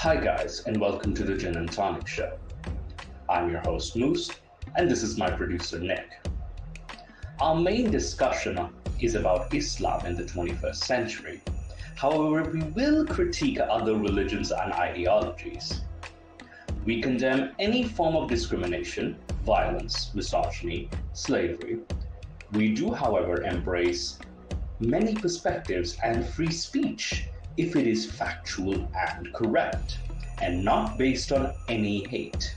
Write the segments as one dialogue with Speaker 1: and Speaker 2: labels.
Speaker 1: Hi, guys, and welcome to the Gin and Tonic Show. I'm your host, Moose, and this is my producer, Nick. Our main discussion is about Islam in the 21st century. However, we will critique other religions and ideologies. We condemn any form of discrimination, violence, misogyny, slavery. We do, however, embrace many perspectives and free speech if it is factual and correct, and not based on any hate.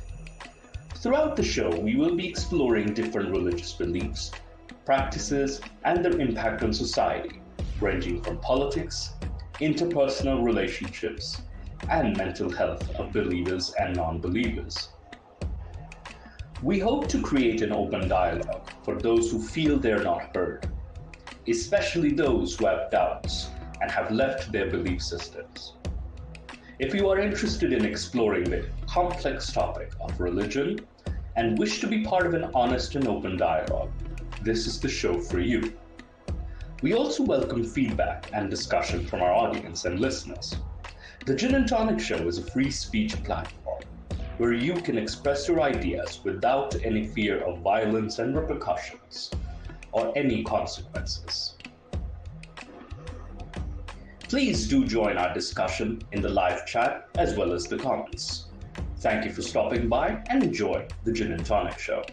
Speaker 1: Throughout the show, we will be exploring different religious beliefs, practices, and their impact on society, ranging from politics, interpersonal relationships, and mental health of believers and non believers. We hope to create an open dialogue for those who feel they're not heard, especially those who have doubts and have left their belief systems. If you are interested in exploring the complex topic of religion and wish to be part of an honest and open dialogue, this is the show for you. We also welcome feedback and discussion from our audience and listeners. The Gin and Tonic Show is a free speech platform where you can express your ideas without any fear of violence and repercussions or any consequences. Please do join our discussion in the live chat as well as the comments. Thank you for stopping by and enjoy the Gin and Tonic Show.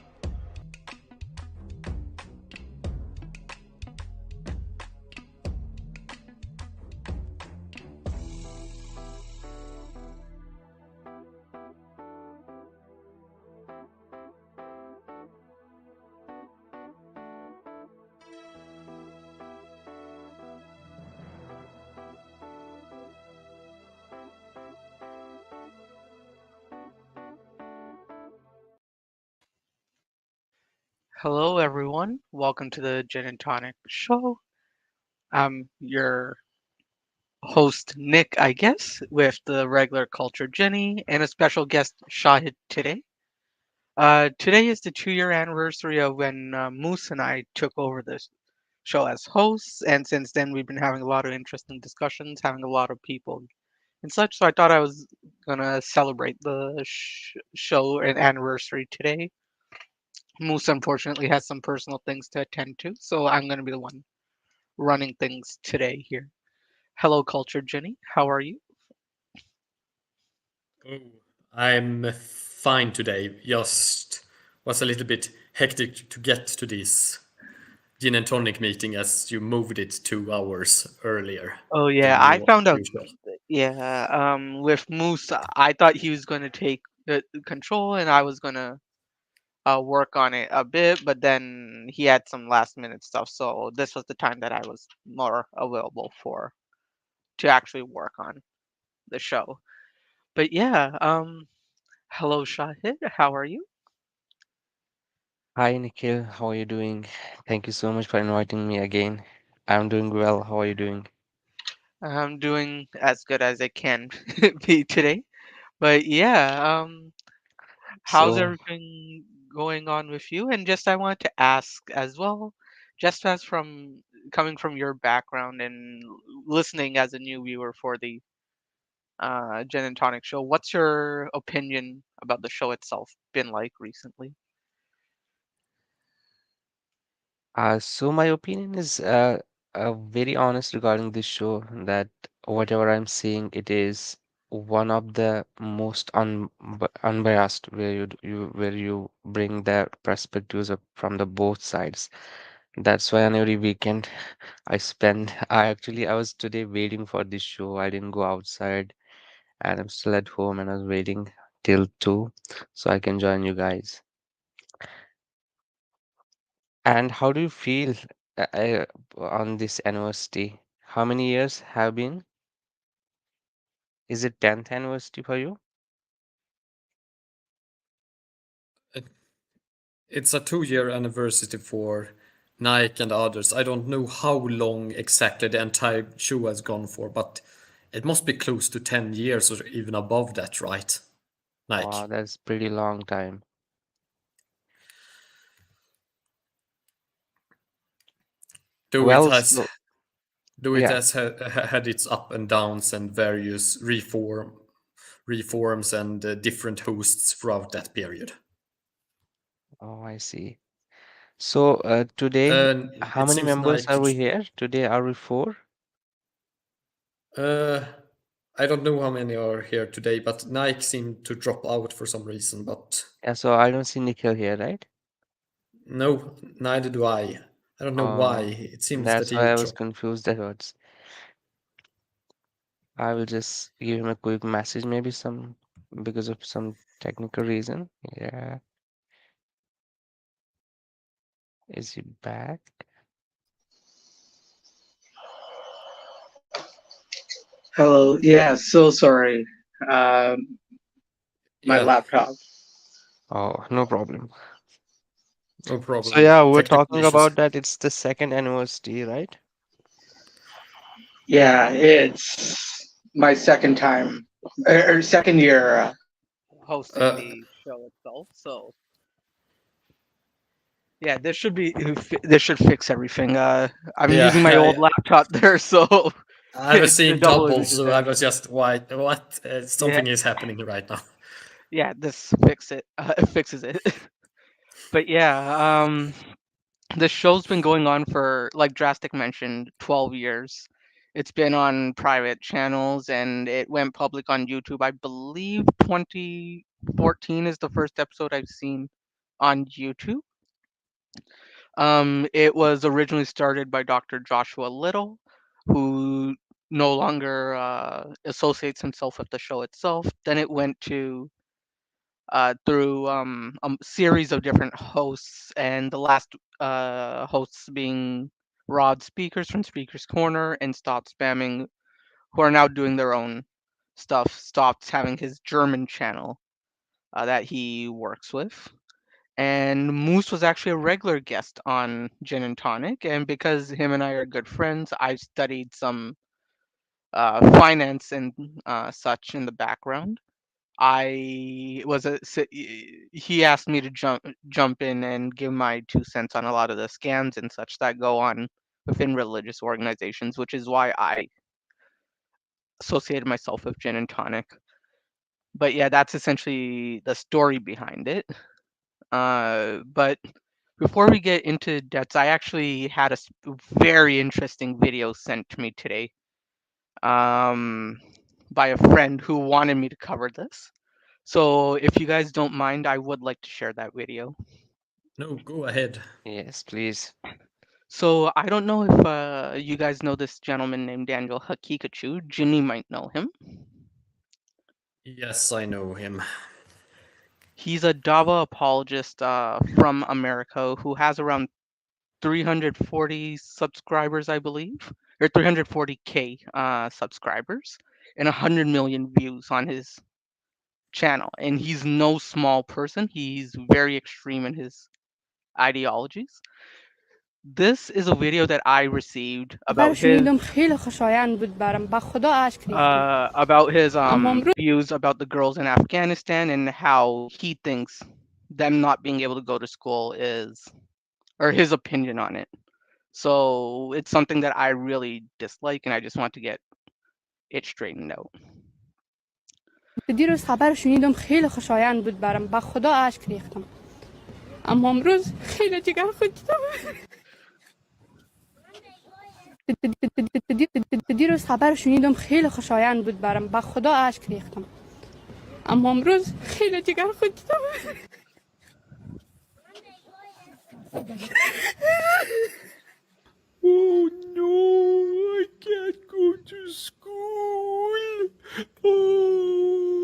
Speaker 2: Hello, everyone. Welcome to the Gin and Tonic Show. I'm your host, Nick, I guess, with the regular culture, Jenny, and a special guest, Shahid, today. Today is the 2 year anniversary of when Moose and I took over this show as hosts, and since then, we've been having a lot of interesting discussions, having a lot of people and such. So I thought I was gonna celebrate the show and anniversary today. Moose unfortunately has some personal things to attend to, so I'm gonna be the one running things today here. Hello, Culture Jenny. How are you?
Speaker 3: Oh, I'm fine today. Just was a little bit hectic to get to this gin and tonic meeting as you moved it 2 hours earlier
Speaker 2: Oh yeah,
Speaker 3: than
Speaker 2: I found out.
Speaker 3: usual.
Speaker 2: Yeah, with Moose, I thought he was gonna take control, and I was gonna work on it a bit, but then he had some last minute stuff, so this was the time that I was more available for to actually work on the show. But yeah, hello, Shahid. How are you?
Speaker 4: Hi, Nikhil. How are you doing? Thank you so much for inviting me again. I'm doing well. How are you doing?
Speaker 2: I'm doing as good as I can be today. But yeah, how's
Speaker 4: So,
Speaker 2: everything going on with you? And just I wanted to ask as well, just as from coming from your background and listening as a new viewer for the Gin and Tonic show, what's your opinion about the show itself been like recently?
Speaker 4: so my opinion is, very honest regarding this show that whatever I'm seeing, it is one of the most unbiased where you bring the perspectives of, from the both sides. That's why on every weekend I spend I was today waiting for this show. I didn't go outside and I'm still at home and I was waiting till 2 so I can join you guys. And how do you feel on this anniversary? How many years have been? Is it 10th anniversary for you?
Speaker 3: It's a 2-year anniversary for Nike and others. I don't know how long exactly the entire show has gone for, but it must be close to 10 years or even above that, right? Nike.
Speaker 4: Wow, that's pretty long time.
Speaker 3: Though
Speaker 4: Well,
Speaker 3: it has
Speaker 4: so
Speaker 3: though it
Speaker 4: yeah.
Speaker 3: has had its up and downs and various reforms and different hosts throughout that period.
Speaker 4: Oh, I see. So today,
Speaker 3: And
Speaker 4: how
Speaker 3: it
Speaker 4: many
Speaker 3: seems
Speaker 4: members are we
Speaker 3: Nike.
Speaker 4: here? Today are we 4?
Speaker 3: I don't know how many are here today, but Nike seemed to drop out for some reason. But
Speaker 4: Yeah, so I don't see Nikhil here, right?
Speaker 3: no, neither do I. I don't know why. It seems that
Speaker 4: That's
Speaker 3: he
Speaker 4: why I was
Speaker 3: dropped.
Speaker 4: confused at words. I will just give him a quick message, maybe because of some technical reason. Yeah. Is he back?
Speaker 2: Hello. Yeah, so sorry. My
Speaker 3: Yeah,
Speaker 2: laptop.
Speaker 4: Oh, no problem.
Speaker 3: no
Speaker 4: So
Speaker 3: problem.
Speaker 4: yeah, we're
Speaker 3: Technical
Speaker 4: talking
Speaker 3: issues.
Speaker 4: about that. It's the second anniversary, right?
Speaker 2: Yeah, it's my second time or second year hosting
Speaker 3: Uh,
Speaker 2: the show itself. So yeah, this should fix everything. I'm
Speaker 3: yeah,
Speaker 2: using my old laptop there, so
Speaker 3: I was
Speaker 2: the
Speaker 3: seeing
Speaker 2: double
Speaker 3: doubles,
Speaker 2: image is
Speaker 3: so I
Speaker 2: there.
Speaker 3: was just, why? What?
Speaker 2: Yeah,
Speaker 3: Something is happening right now.
Speaker 2: yeah, this fixes it. But yeah, the show's been going on for, like Drastic mentioned, 12 years. It's been on private channels and it went public on YouTube. I believe 2014 is the first episode I've seen on YouTube. It was originally started by Dr. Joshua Little, who no longer associates himself with the show itself. Then it went to through a series of different hosts, and the last hosts being Rod Speakers from Speakers Corner and Stop Spamming, who are now doing their own stuff. Stopped having his German channel that he works with. And Moose was actually a regular guest on Gin and Tonic, and because him and I are good friends, I've studied some finance and such in the background. He asked me to jump in and give my 2 cents on a lot of the scams and such that go on within religious organizations, which is why I associated myself with Gin and Tonic. But yeah, that's essentially the story behind it. But before we get into depths, I actually had a very interesting video sent to me today by a friend who wanted me to cover this. So if you guys don't mind, I would like to share that video.
Speaker 3: No, go ahead.
Speaker 4: Yes, please.
Speaker 2: So I don't know if you guys know this gentleman named Daniel Hakikachu. Ginny might know him.
Speaker 3: Yes, I know him.
Speaker 2: He's a Dava apologist from America who has around 340 subscribers, I believe, or 340K subscribers and 100 million views on his channel. And he's no small person. He's very extreme in his ideologies. This is a video that I received about his views about the girls in Afghanistan and how he thinks them not being able to go to school is, or his opinion on it. So it's something that I really dislike, and I just want to get it straightened out.
Speaker 5: دیروز خبر شنیدم خیلی خوشایند بود برام با خدا اشک ریختم اما امروز خیلی جگر خود دیروز خبر شنیدم خیلی خوشایند بود برام به خدا اشک ریختم اما امروز خیلی جگر خودم
Speaker 3: Oh no, I can't go to school. Oh.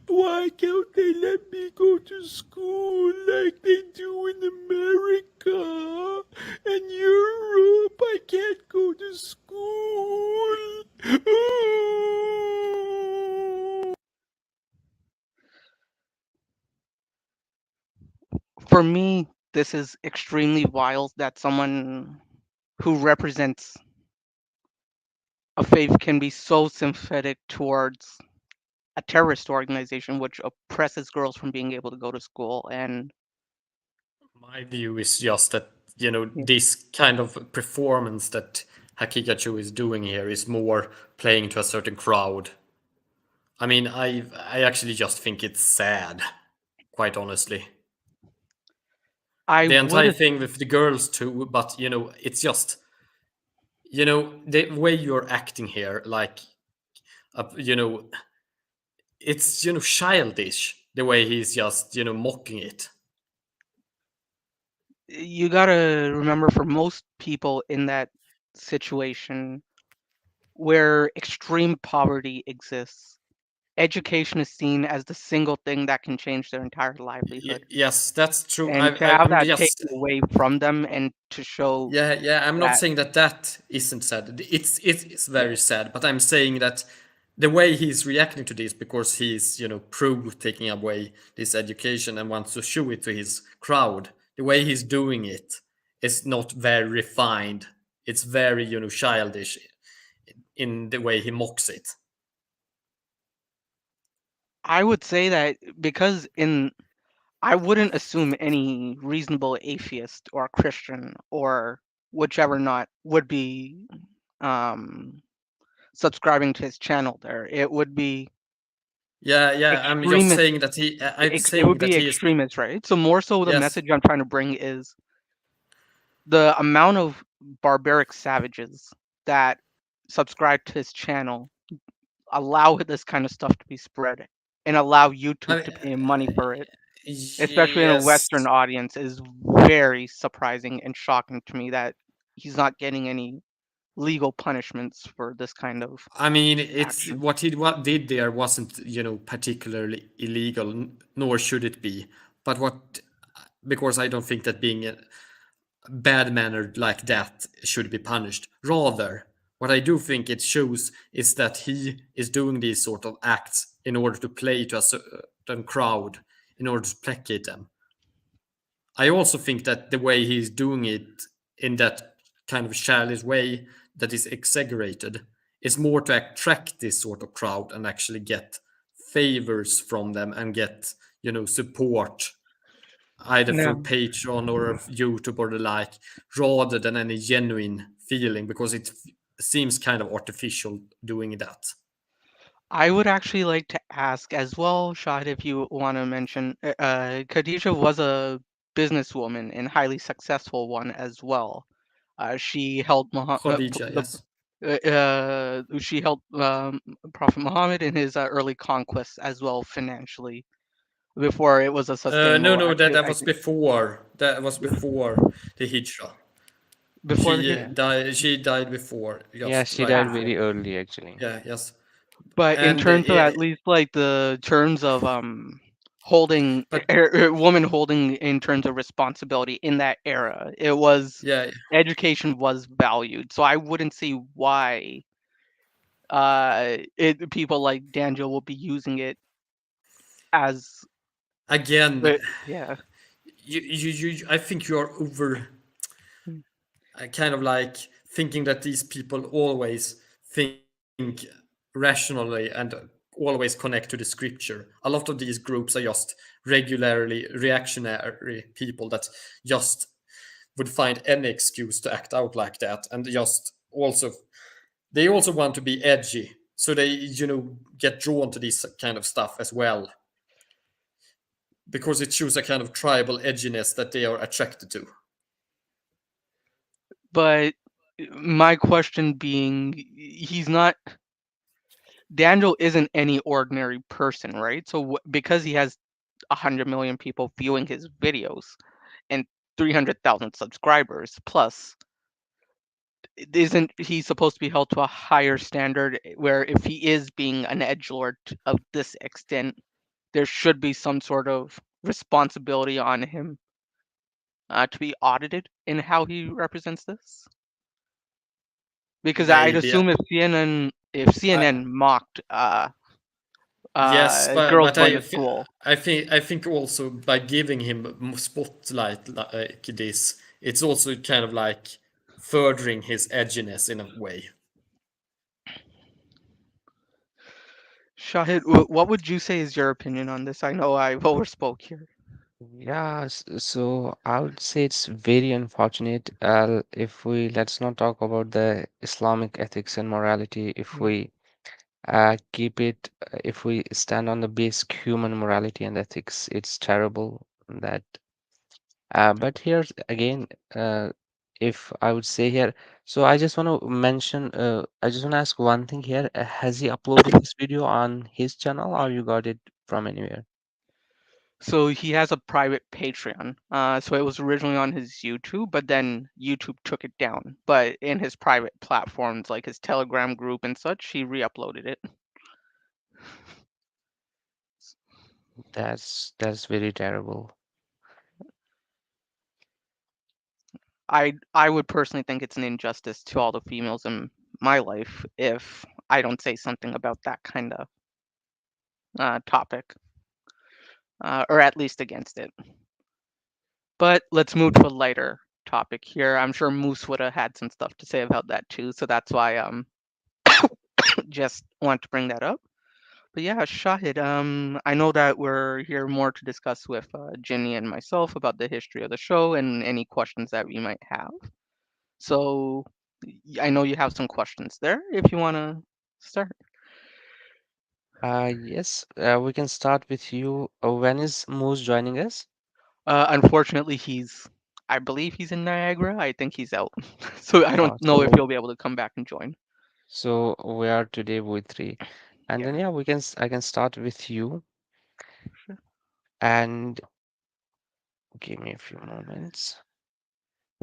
Speaker 3: Why can't they let me go to school like they do in America? And Europe, I can't go to school.
Speaker 2: For me, this is extremely wild that someone who represents a faith can be so sympathetic towards a terrorist organization which oppresses girls from being able to go to school. And
Speaker 3: My view is just that, this kind of performance that Hakikachu is doing here is more playing to a certain crowd. I mean, I actually just think it's sad, quite honestly.
Speaker 2: I
Speaker 3: The entire
Speaker 2: would
Speaker 3: thing with the girls too, but it's just, the way you're acting here, like, it's childish the way he's just mocking it.
Speaker 2: you gotta remember, for most people in that situation where extreme poverty exists, education is seen as the single thing that can change their entire livelihood.
Speaker 3: Yes, that's true.
Speaker 2: And to have
Speaker 3: I'm
Speaker 2: that
Speaker 3: just
Speaker 2: taken away from them and to show
Speaker 3: yeah. I'm not
Speaker 2: that-
Speaker 3: saying that isn't sad. It's very sad, but I'm saying that the way he's reacting to this, because he's pro taking away this education and wants to show it to his crowd, the way he's doing it is not very refined. It's very childish in the way he mocks it.
Speaker 2: I would say that because I wouldn't assume any reasonable atheist or Christian or whichever not would be subscribing to his channel there. It would be
Speaker 3: Yeah. I'm just
Speaker 2: extremist.
Speaker 3: saying that he. I'm
Speaker 2: It
Speaker 3: saying
Speaker 2: would
Speaker 3: that
Speaker 2: be
Speaker 3: he is.
Speaker 2: extremist, right? So more so the
Speaker 3: Yes.
Speaker 2: message I'm trying to bring is the amount of barbaric savages that subscribe to his channel allow this kind of stuff to be spread and allow YouTube to pay him money for it, especially in a
Speaker 3: Yes.
Speaker 2: Western audience, is very surprising and shocking to me that he's not getting any legal punishments for this kind of
Speaker 3: I mean, it's
Speaker 2: action.
Speaker 3: what he did there wasn't, particularly illegal, nor should it be. But because I don't think that being bad mannered like that should be punished. Rather, what I do think it shows is that he is doing these sort of acts in order to play to a certain crowd, in order to placate them. I also think that the way he's doing it in that kind of childish way that is exaggerated is more to attract this sort of crowd and actually get favors from them and get, support either
Speaker 2: Yeah.
Speaker 3: through Patreon or YouTube or the like, rather than any genuine feeling, because it seems kind of artificial doing that.
Speaker 2: I would actually like to ask as well, Shahid, if you want to mention, Khadija was a businesswoman and highly successful one as well. She helped
Speaker 3: Khadija, yes.
Speaker 2: she helped Prophet Muhammad in his early conquests as well financially. Before it was a sustainable.
Speaker 3: No,
Speaker 2: actually,
Speaker 3: that
Speaker 2: I
Speaker 3: was
Speaker 2: think
Speaker 3: before. That was before the Hijra.
Speaker 2: before
Speaker 3: She
Speaker 2: the
Speaker 3: died. She died before.
Speaker 4: Yeah, she
Speaker 3: right
Speaker 4: died
Speaker 3: before.
Speaker 4: very early actually.
Speaker 3: Yeah, yes.
Speaker 2: But in
Speaker 3: And,
Speaker 2: terms of
Speaker 3: yeah,
Speaker 2: at least like the terms of holding
Speaker 3: But-
Speaker 2: woman holding in terms of responsibility in that era, it was
Speaker 3: yeah,
Speaker 2: education was valued. So I wouldn't see why people like Daniel will be using it as
Speaker 3: again,
Speaker 2: yeah.
Speaker 3: I think you are over kind of like thinking that these people always think rationally and always connect to the scripture. A lot of these groups are just regularly reactionary people that just would find any excuse to act out like that, and just also they also want to be edgy, so they get drawn to this kind of stuff as well. because it shows a kind of tribal edginess that they are attracted to.
Speaker 2: But my question being, he's not. Daniel isn't any ordinary person, right? So because he has 100 million people viewing his videos and 300,000 subscribers plus, isn't he supposed to be held to a higher standard where if he is being an edgelord of this extent, there should be some sort of responsibility on him to be audited in how he represents this? Because I'd
Speaker 3: Maybe.
Speaker 2: assume if CNN mocked
Speaker 3: Yes,
Speaker 2: girls
Speaker 3: but
Speaker 2: going to school.
Speaker 3: I think also by giving him spotlight like this, it's also kind of like furthering his edginess in a way.
Speaker 2: Shahid, what would you say is your opinion on this? I know I overspoke here.
Speaker 4: Yeah, so I would say it's very unfortunate. If we let's not talk about the Islamic ethics and morality. If
Speaker 2: Yeah.
Speaker 4: we if we stand on the basic human morality and ethics, it's terrible that. But here's again, if I would say here, so I just want to mention, I just want to ask one thing here. Has he uploaded this video on his channel or you got it from anywhere?
Speaker 2: So he has a private Patreon. So it was originally on his YouTube, but then YouTube took it down. But in his private platforms, like his Telegram group and such, he re-uploaded it.
Speaker 4: That's very terrible.
Speaker 2: I would personally think it's an injustice to all the females in my life if I don't say something about that kind of topic, or at least against it. But let's move to a lighter topic here. I'm sure Moose would have had some stuff to say about that too, so that's why just want to bring that up. But yeah, Shahid, I know that we're here more to discuss with Ginny and myself about the history of the show and any questions that we might have. So I know you have some questions there if you want to start.
Speaker 4: Yes, we can start with you. When is Moose joining us?
Speaker 2: Unfortunately, I believe he's in Niagara. I think he's out. So I don't know if
Speaker 4: So
Speaker 2: he'll be able to come back and join.
Speaker 4: so we are today with three, and
Speaker 2: Yeah,
Speaker 4: then yeah, I can start with you
Speaker 2: sure,
Speaker 4: and give me a few moments.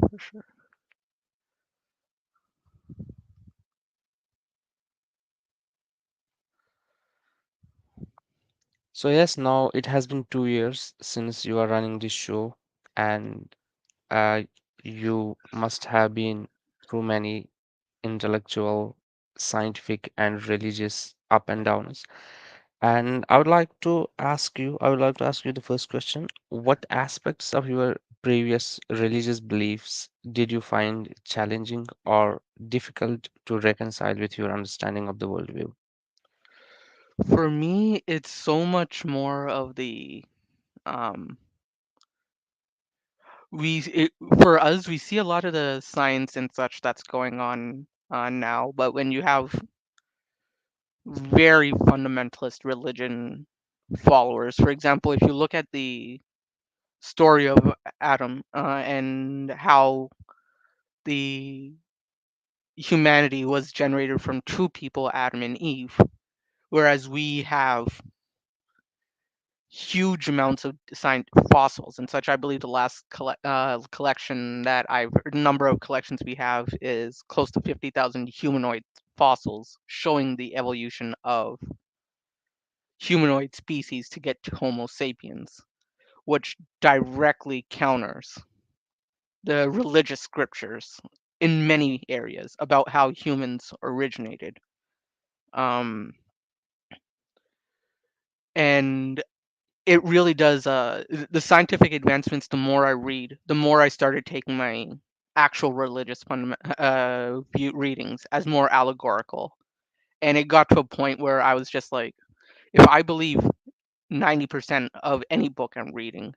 Speaker 2: for sure.
Speaker 4: So yes, now it has been 2 years since you are running this show, and uh, you must have been through many intellectual, scientific, and religious up and downs. And I would like to ask you the first question. What aspects of your previous religious beliefs did you find challenging or difficult to reconcile with your understanding of the worldview?
Speaker 2: For me, it's so much more of the um for us we see a lot of the science and such that's going on now, but when you have very fundamentalist religion followers, for example, if you look at the story of Adam and how the humanity was generated from two people, Adam and Eve, whereas we have huge amounts of fossils and such. I believe the last collection that number of collections we have is close to 50,000 humanoid fossils showing the evolution of humanoid species to get to Homo sapiens, which directly counters the religious scriptures in many areas about how humans originated. Um, and it really does. The scientific advancements, the more I read, the more I started taking my actual religious readings as more allegorical. And it got to a point where I was just like, if I believe 90% of any book I'm reading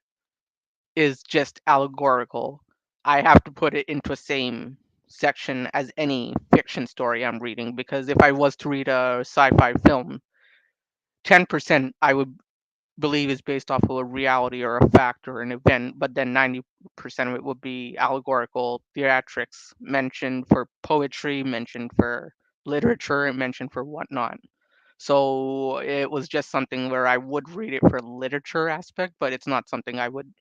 Speaker 2: is just allegorical, I have to put it into a same section as any fiction story I'm reading, because if I was to read a sci-fi film, 10% I would believe is based off of a reality or a fact or an event, but then 90% of it would be allegorical theatrics mentioned for poetry, mentioned for literature, and mentioned for whatnot. So it was just something where I would read it for literature aspect, but it's not something I would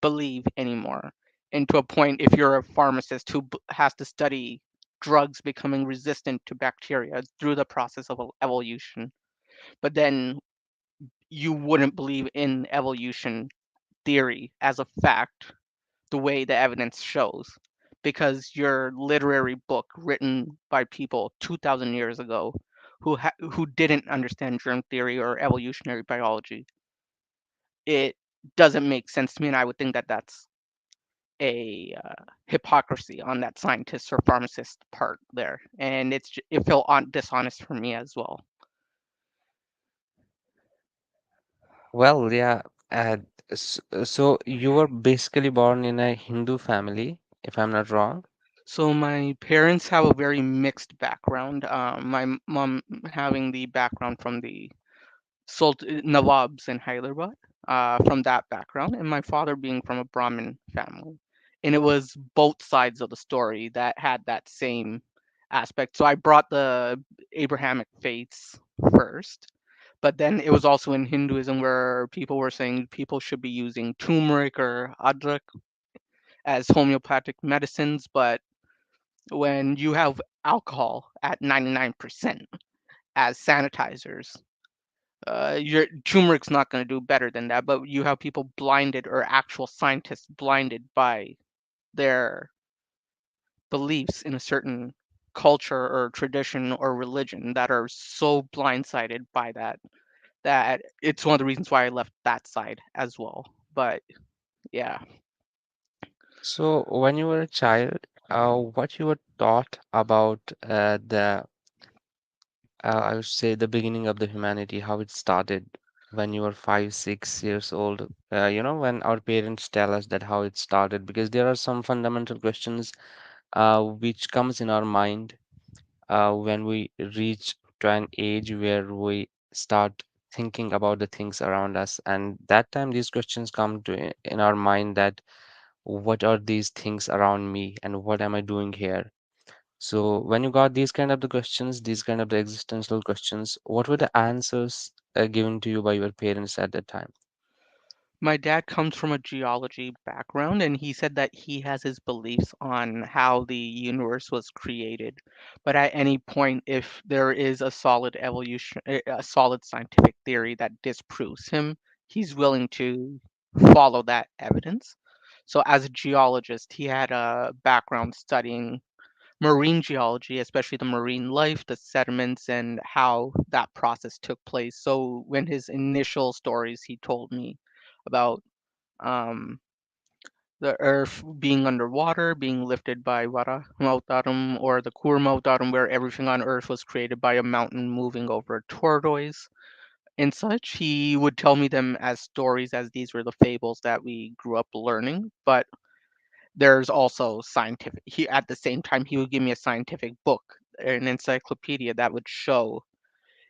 Speaker 2: believe anymore. And to a point, if you're a pharmacist who has to study drugs becoming resistant to bacteria through the process of evolution, but then you wouldn't believe in evolution theory as a fact the way the evidence shows because your literary book written by people 2000 years ago who didn't understand germ theory or evolutionary biology, it doesn't make sense to me, and I would think that that's a hypocrisy on that scientist or pharmacist part there, and it felt dishonest for me as well.
Speaker 4: Well, yeah. Uh, so you were basically born in a Hindu family, if I'm not wrong.
Speaker 2: So my parents have a very mixed background. My mom having the background from the Nawabs in Hyderabad, from that background, and my father being from a Brahmin family. And it was both sides of the story that had that same aspect. So I brought the Abrahamic faiths first, but then it was also in Hinduism where people were saying people should be using turmeric or adrak as homeopathic medicines, but when you have alcohol at 99% as sanitizers, your turmeric's not going to do better than that. But you have people blinded or actual scientists blinded by their beliefs in a certain culture or tradition or religion that are so blindsided by that it's one of the reasons why I left that side as well. But yeah.
Speaker 4: So when you were a child, what you were taught about I would say the beginning of the humanity, how it started when you were 5, 6 years old. When our parents tell us that how it started, because there are some fundamental questions which comes in our mind when we reach to an age where we start thinking about the things around us, and that time these questions come to in our mind that what are these things around me and what am I doing here? So when you got these kind of the questions, these kind of the existential questions, what were the answers given to you by your parents at that time?
Speaker 2: My dad comes from a geology background, and he said that he has his beliefs on how the universe was created. But at any point, if there is a solid a solid scientific theory that disproves him, he's willing to follow that evidence. So, as a geologist, he had a background studying marine geology, especially the marine life, the sediments, and how that process took place. So, when his initial stories he told me about um, the earth being underwater, being lifted by Vara Mautaram or the Kur Mautaram, where everything on earth was created by a mountain moving over a tortoise and such. He would tell me them as stories, as these were the fables that we grew up learning. But there's also scientific. He at the same time he would give me a scientific book, an encyclopedia that would show,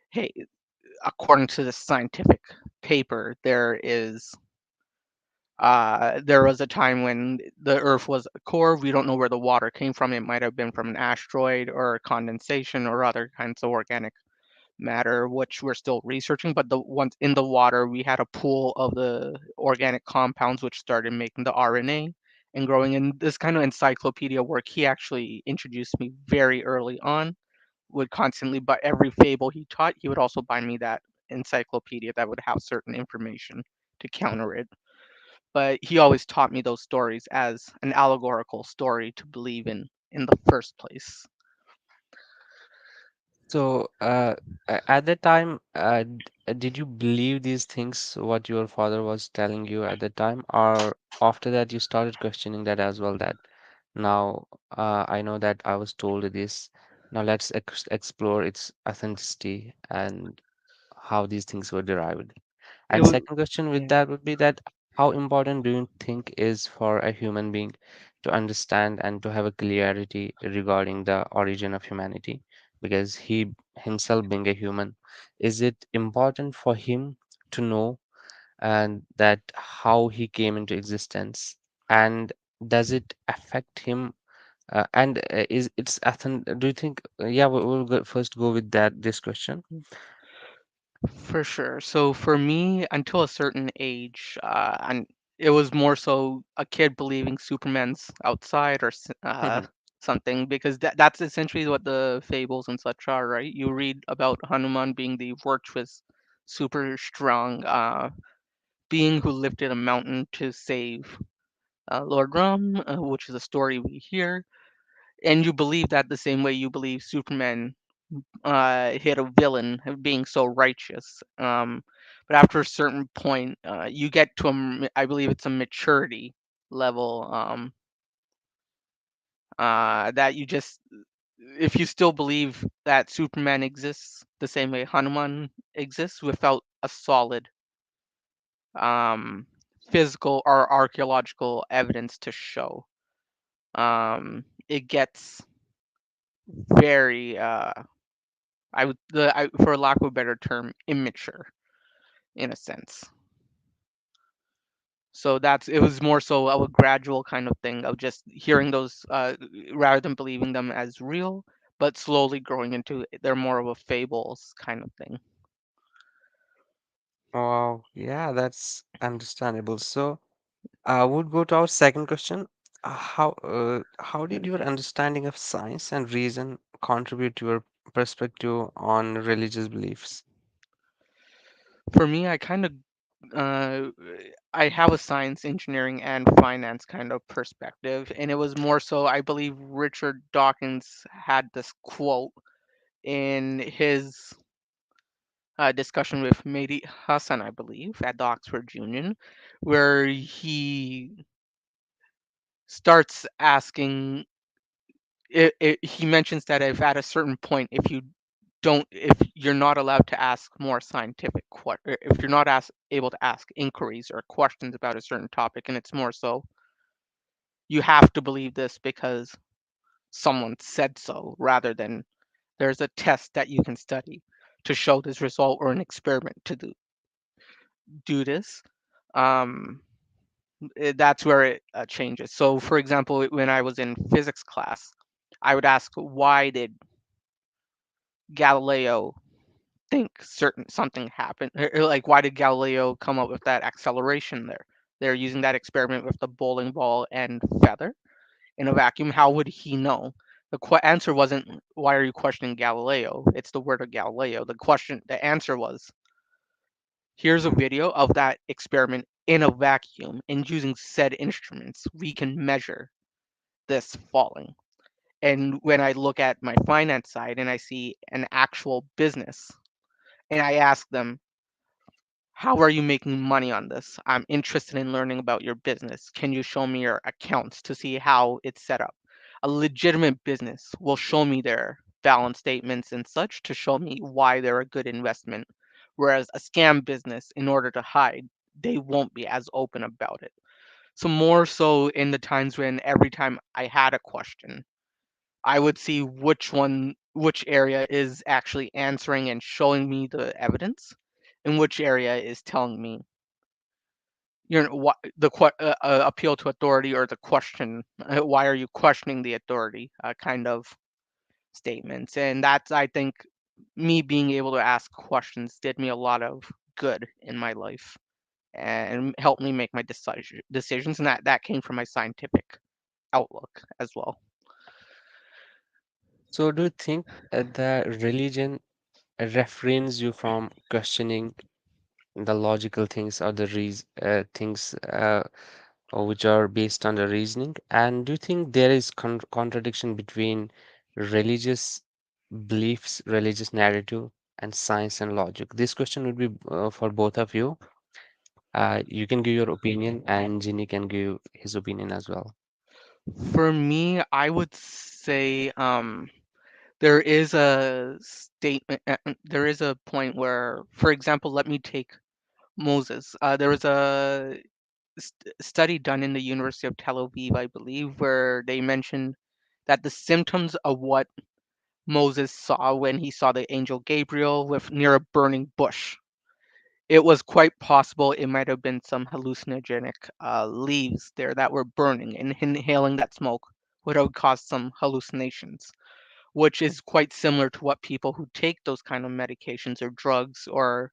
Speaker 2: hey, according to the scientific paper, there was a time when the Earth was a core. We don't know where the water came from. It might have been from an asteroid or condensation or other kinds of organic matter, which we're still researching. But the ones in the water, we had a pool of the organic compounds which started making the RNA and growing. In this kind of encyclopedia work, he actually introduced me very early on. Would constantly buy every fable he taught. He would also buy me that encyclopedia that would have certain information to counter it, but he always taught me those stories as an allegorical story to believe in the first place.
Speaker 4: So at that time, did you believe these things, what your father was telling you at the time, or after that you started questioning that as well? That now I know that I was told this. Now let's explore its authenticity and how these things were derived.
Speaker 2: It
Speaker 4: And
Speaker 2: was
Speaker 4: second question with
Speaker 2: yeah.
Speaker 4: that would be that how important do you think is for a human being to understand and to have a clarity regarding the origin of humanity? Because he himself being a human, is it important for him to know and that how he came into existence, and does it affect him? And is it's do you think? Yeah, we'll first go with that this question.
Speaker 2: For sure. So for me, until a certain age, and it was more so a kid believing Superman's outside or something, because that's essentially what the fables and such are, right? You read about Hanuman being the virtuous, super strong being who lifted a mountain to save Lord Ram, which is a story we hear, and you believe that the same way you believe Superman hit a villain being so righteous. But after a certain point, you get to I believe it's a maturity level that you just, if you still believe that Superman exists the same way Hanuman exists without a solid um, physical or archaeological evidence to show, it gets very for lack of a better term, immature in a sense. So it was more so of a gradual kind of thing of just hearing those rather than believing them as real, but slowly growing into they're more of a fables kind of thing.
Speaker 4: Oh, yeah, that's understandable. So, I would go to our second question. How did your understanding of science and reason contribute to your perspective on religious beliefs?
Speaker 2: For me, uh, I have a science, engineering, and finance kind of perspective, and it was more so I believe Richard Dawkins had this quote in his discussion with Mehdi Hassan, I believe, at the Oxford Union, where he starts asking. He mentions that if at a certain point, if you're not allowed to ask more if you're not able to ask inquiries or questions about a certain topic, and it's more so you have to believe this because someone said so, rather than there's a test that you can study to show this result or an experiment to do this. Um, that's where it changes. So, for example, when I was in physics class, I would ask, why did Galileo think certain something happened? Like, why did Galileo come up with that acceleration there? They're using that experiment with the bowling ball and feather in a vacuum. How would he know? The answer wasn't, why are you questioning Galileo? It's the word of Galileo. The answer was, here's a video of that experiment in a vacuum, and using said instruments, we can measure this falling. And when I look at my finance side and I see an actual business, and I ask them, how are you making money on this? I'm interested in learning about your business. Can you show me your accounts to see how it's set up? A legitimate business will show me their balance statements and such to show me why they're a good investment. Whereas a scam business, in order to hide, they won't be as open about it. So, more so in the times when every time I had a question, I would see which area is actually answering and showing me the evidence, and which area is telling me, what appeal to authority, or the question, why are you questioning the authority, kind of statements. And that's, I think, me being able to ask questions did me a lot of good in my life and helped me make my decisions, and that came from my scientific outlook as well.
Speaker 4: So, do you think the religion refrains you from questioning the logical things or the things which are based on the reasoning? And do you think there is contradiction between religious beliefs, religious narrative, and science and logic? This question would be for both of you. You can give your opinion, and Ginny can give his opinion as well.
Speaker 2: For me, I would say there is a statement, there is a point where, for example, let me take Moses. There was a study done in the University of Tel Aviv, I believe, where they mentioned that the symptoms of what Moses saw when he saw the angel Gabriel with near a burning bush, it was quite possible it might have been some hallucinogenic leaves there that were burning, and inhaling that smoke would have caused some hallucinations, which is quite similar to what people who take those kind of medications or drugs or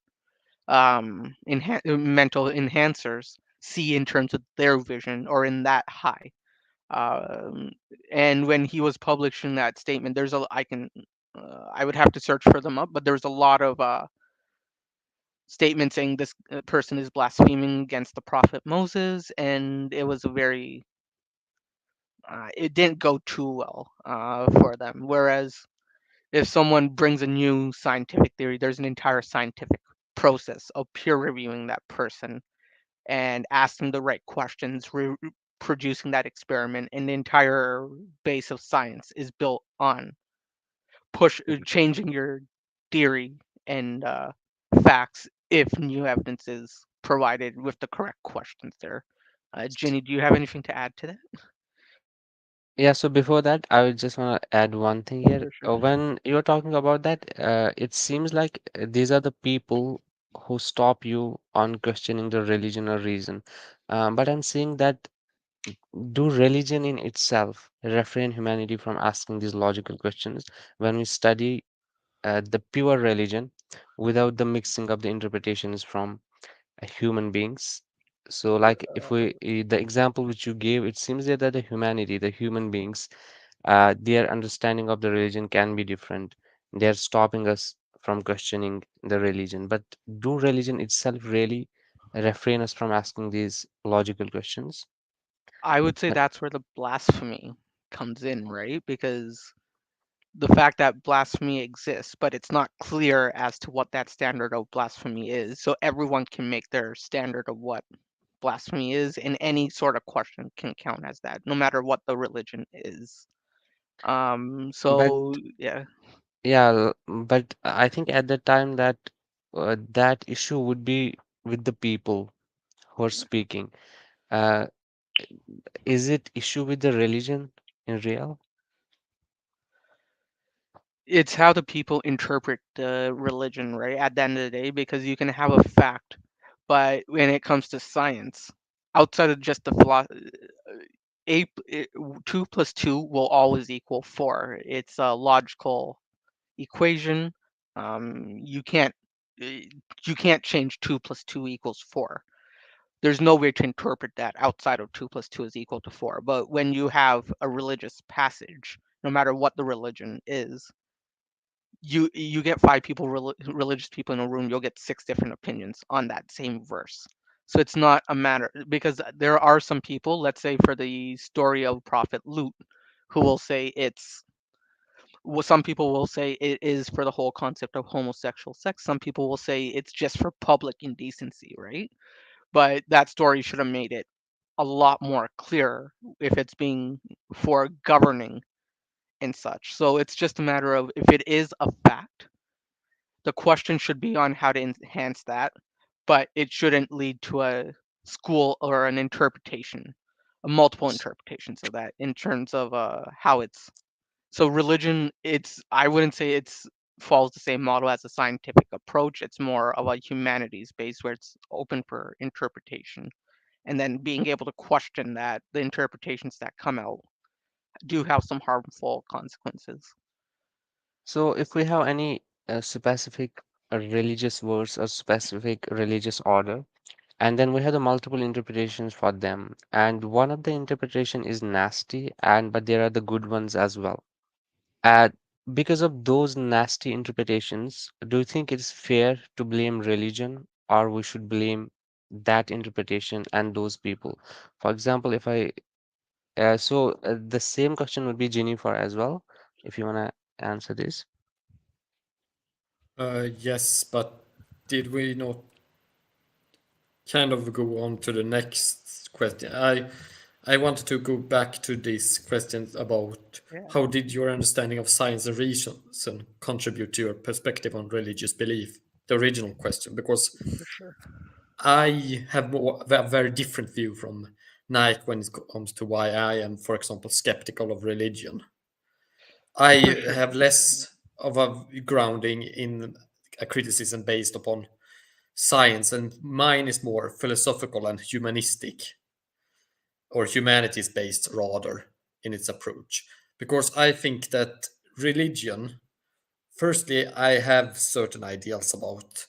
Speaker 2: mental enhancers see in terms of their vision or in that high. Um, and when he was publishing that statement, I would have to search for them up, but there's a lot of statements saying this person is blaspheming against the prophet Moses, and it was a very it didn't go too well for them. Whereas if someone brings a new scientific theory, there's an entire scientific process of peer reviewing that person and asking the right questions, producing that experiment, and the entire base of science is built on changing your theory and facts if new evidence is provided with the correct questions there. Ginny, do you have anything to add to that?
Speaker 4: Yeah, so before that, I would just want to add one thing here.
Speaker 2: For sure.
Speaker 4: When you're talking about that, it seems like these are the people who stop you on questioning the religion or reason. But I'm seeing that do religion in itself refrain humanity from asking these logical questions when we study the pure religion without the mixing of the interpretations from human beings. So, like if the example which you gave, it seems that the humanity, the human beings, their understanding of the religion can be different. They're stopping us from questioning the religion. But do religion itself really refrain us from asking these logical questions?
Speaker 2: I would say
Speaker 4: Uh,
Speaker 2: that's where the blasphemy comes in, right? Because the fact that blasphemy exists, but it's not clear as to what that standard of blasphemy is. So everyone can make their standard of what blasphemy is, and any sort of question can count as that, no matter what the religion is.
Speaker 4: But
Speaker 2: So yeah,
Speaker 4: yeah, but I think at the time that that issue would be with the people who are speaking. Uh, is it issue with the religion in real?
Speaker 2: it's how the people interpret the religion, right? At the end of the day, because you can have a fact, but when it comes to science, outside of just the philosophy, eight, 2 plus 2 will always equal 4. It's a logical equation. You can't you can't change 2 plus 2 equals 4. There's no way to interpret that outside of 2 plus 2 is equal to 4. But when you have a religious passage, no matter what the religion is, you get 5 people, religious people in a room, you'll get 6 different opinions on that same verse. So it's not a matter, because there are some people, let's say for the story of Prophet Lut, who will say it's well, some people will say it is for the whole concept of homosexual sex. Some people will say it's just for public indecency, right? But that story should have made it a lot more clear if it's being for governing and such. So it's just a matter of if it is a fact, the question should be on how to enhance that, but it shouldn't lead to a school or an interpretation, a multiple interpretations of that in terms of how it's so religion. I wouldn't say it's follows the same model as a scientific approach. It's more of a humanities base where it's open for interpretation, and then being able to question that the interpretations that come out do have some harmful consequences.
Speaker 4: So if we have any specific religious verse or specific religious order, and then we have the multiple interpretations for them, and one of the interpretation is nasty, and but there are the good ones as well. And because of those nasty interpretations, do you think it's fair to blame religion, or we should blame that interpretation and those people? For example, if I the same question would be Jennifer as well, if you wanna answer this.
Speaker 3: Yes, but did we not kind of go on to the next question? I wanted to go back to these questions about
Speaker 2: Yeah,
Speaker 3: how did your understanding of science and reason contribute to your perspective on religious belief? The original question, because
Speaker 2: for sure.
Speaker 3: I have a very different view from Nike when it comes to why I am, for example, skeptical of religion. I
Speaker 2: For sure.
Speaker 3: have less of a grounding in a criticism based upon science, and mine is more philosophical and humanistic, or humanities based rather, in its approach. Because I think that religion, firstly, I have certain ideals about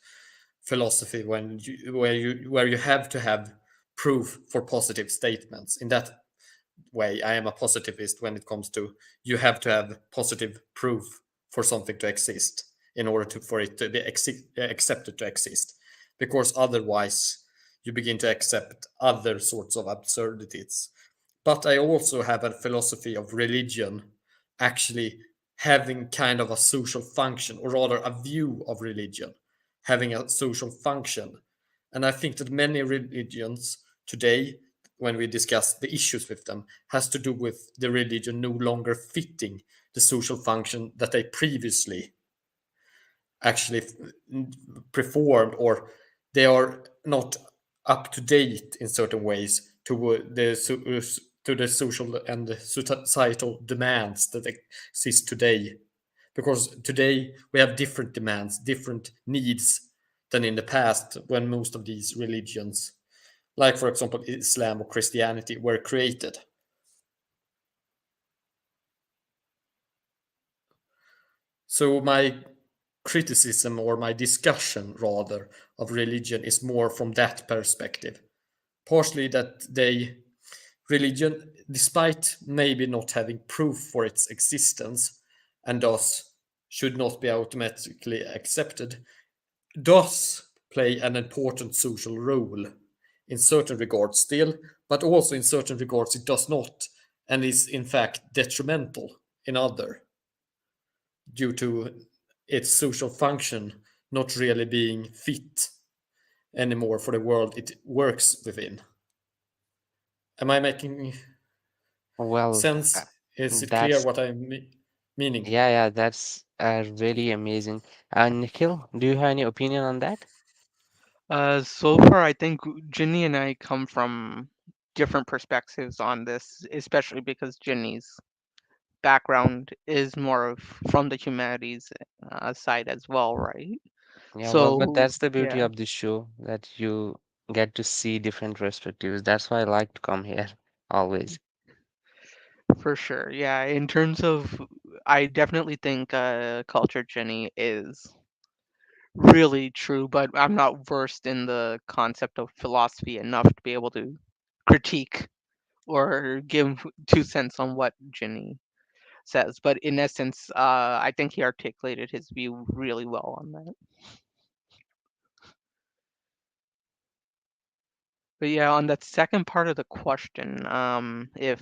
Speaker 3: philosophy where you have to have proof for positive statements. In that way, I am a positivist when it comes to you have to have positive proof for something to exist in order for it to be accepted to exist, because otherwise you begin to accept other sorts of absurdities. But I also have a philosophy of religion actually having kind of a social function, or rather a view of religion having a social function. And I think that many religions today, when we discuss the issues with them, has to do with the religion no longer fitting the social function that they previously actually performed, or they are not up to date in certain ways to the social and the societal demands that exist today. Because today we have different demands, different needs than in the past, when most of these religions, like for example Islam or Christianity, were created. So my criticism, or my discussion rather, of religion is more from that perspective. Partially that religion, despite maybe not having proof for its existence, and thus should not be automatically accepted, does play an important social role in certain regards still, but also in certain regards it does not, and is in fact detrimental in other, due to its social function not really being fit anymore for the world it works within. Am I making
Speaker 4: Well,
Speaker 3: sense? Is it clear
Speaker 4: that's
Speaker 3: what I'm meaning?
Speaker 4: yeah, that's really amazing. And Nikhil, do you have any opinion on that?
Speaker 2: So far, I think Ginny and I come from different perspectives on this, especially because Ginny's background is more of from the humanities side as well, right?
Speaker 4: Yeah, well, but
Speaker 2: So,
Speaker 4: that's the beauty
Speaker 2: yeah,
Speaker 4: of this show, that you get to see different perspectives. That's why I like to come here always.
Speaker 2: for sure. Yeah, in terms of, I definitely think Culture Ginny is really true, but I'm not versed in the concept of philosophy enough to be able to critique or give 2 cents on what Ginny says. But in essence, I think he articulated his view really well on that. But yeah, on that second part of the question, if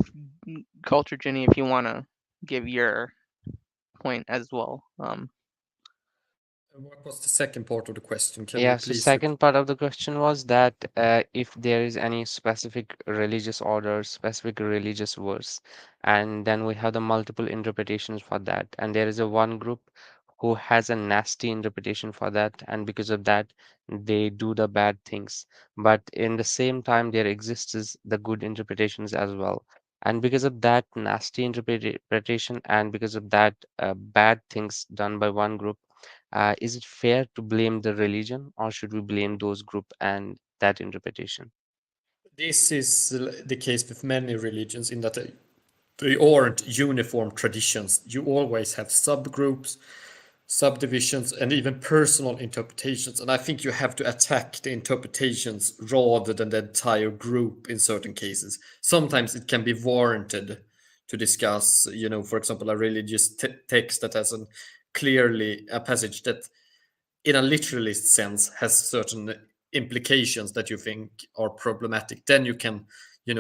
Speaker 2: Culture Ginny, if you want to give your point as well.
Speaker 3: What was the second part of the question? Can you
Speaker 4: Yeah, so
Speaker 3: please repeat?
Speaker 4: second part of the question was that if there is any specific religious order, specific religious verse, and then we have the multiple interpretations for that, and there is a one group who has a nasty interpretation for that, and because of that, they do the bad things. But in the same time, there exists is the good interpretations as well. And because of that nasty interpretation, and because of that bad things done by one group, is it fair to blame the religion, or should we blame those group and that interpretation?
Speaker 3: This is the case with many religions, in that they aren't uniform traditions. You always have subgroups, subdivisions, and even personal interpretations. And I think you have to attack the interpretations rather than the entire group in certain cases. Sometimes it can be warranted to discuss, for example, a religious text that has clearly a passage that, in a literalist sense, has certain implications that you think are problematic. Then you can,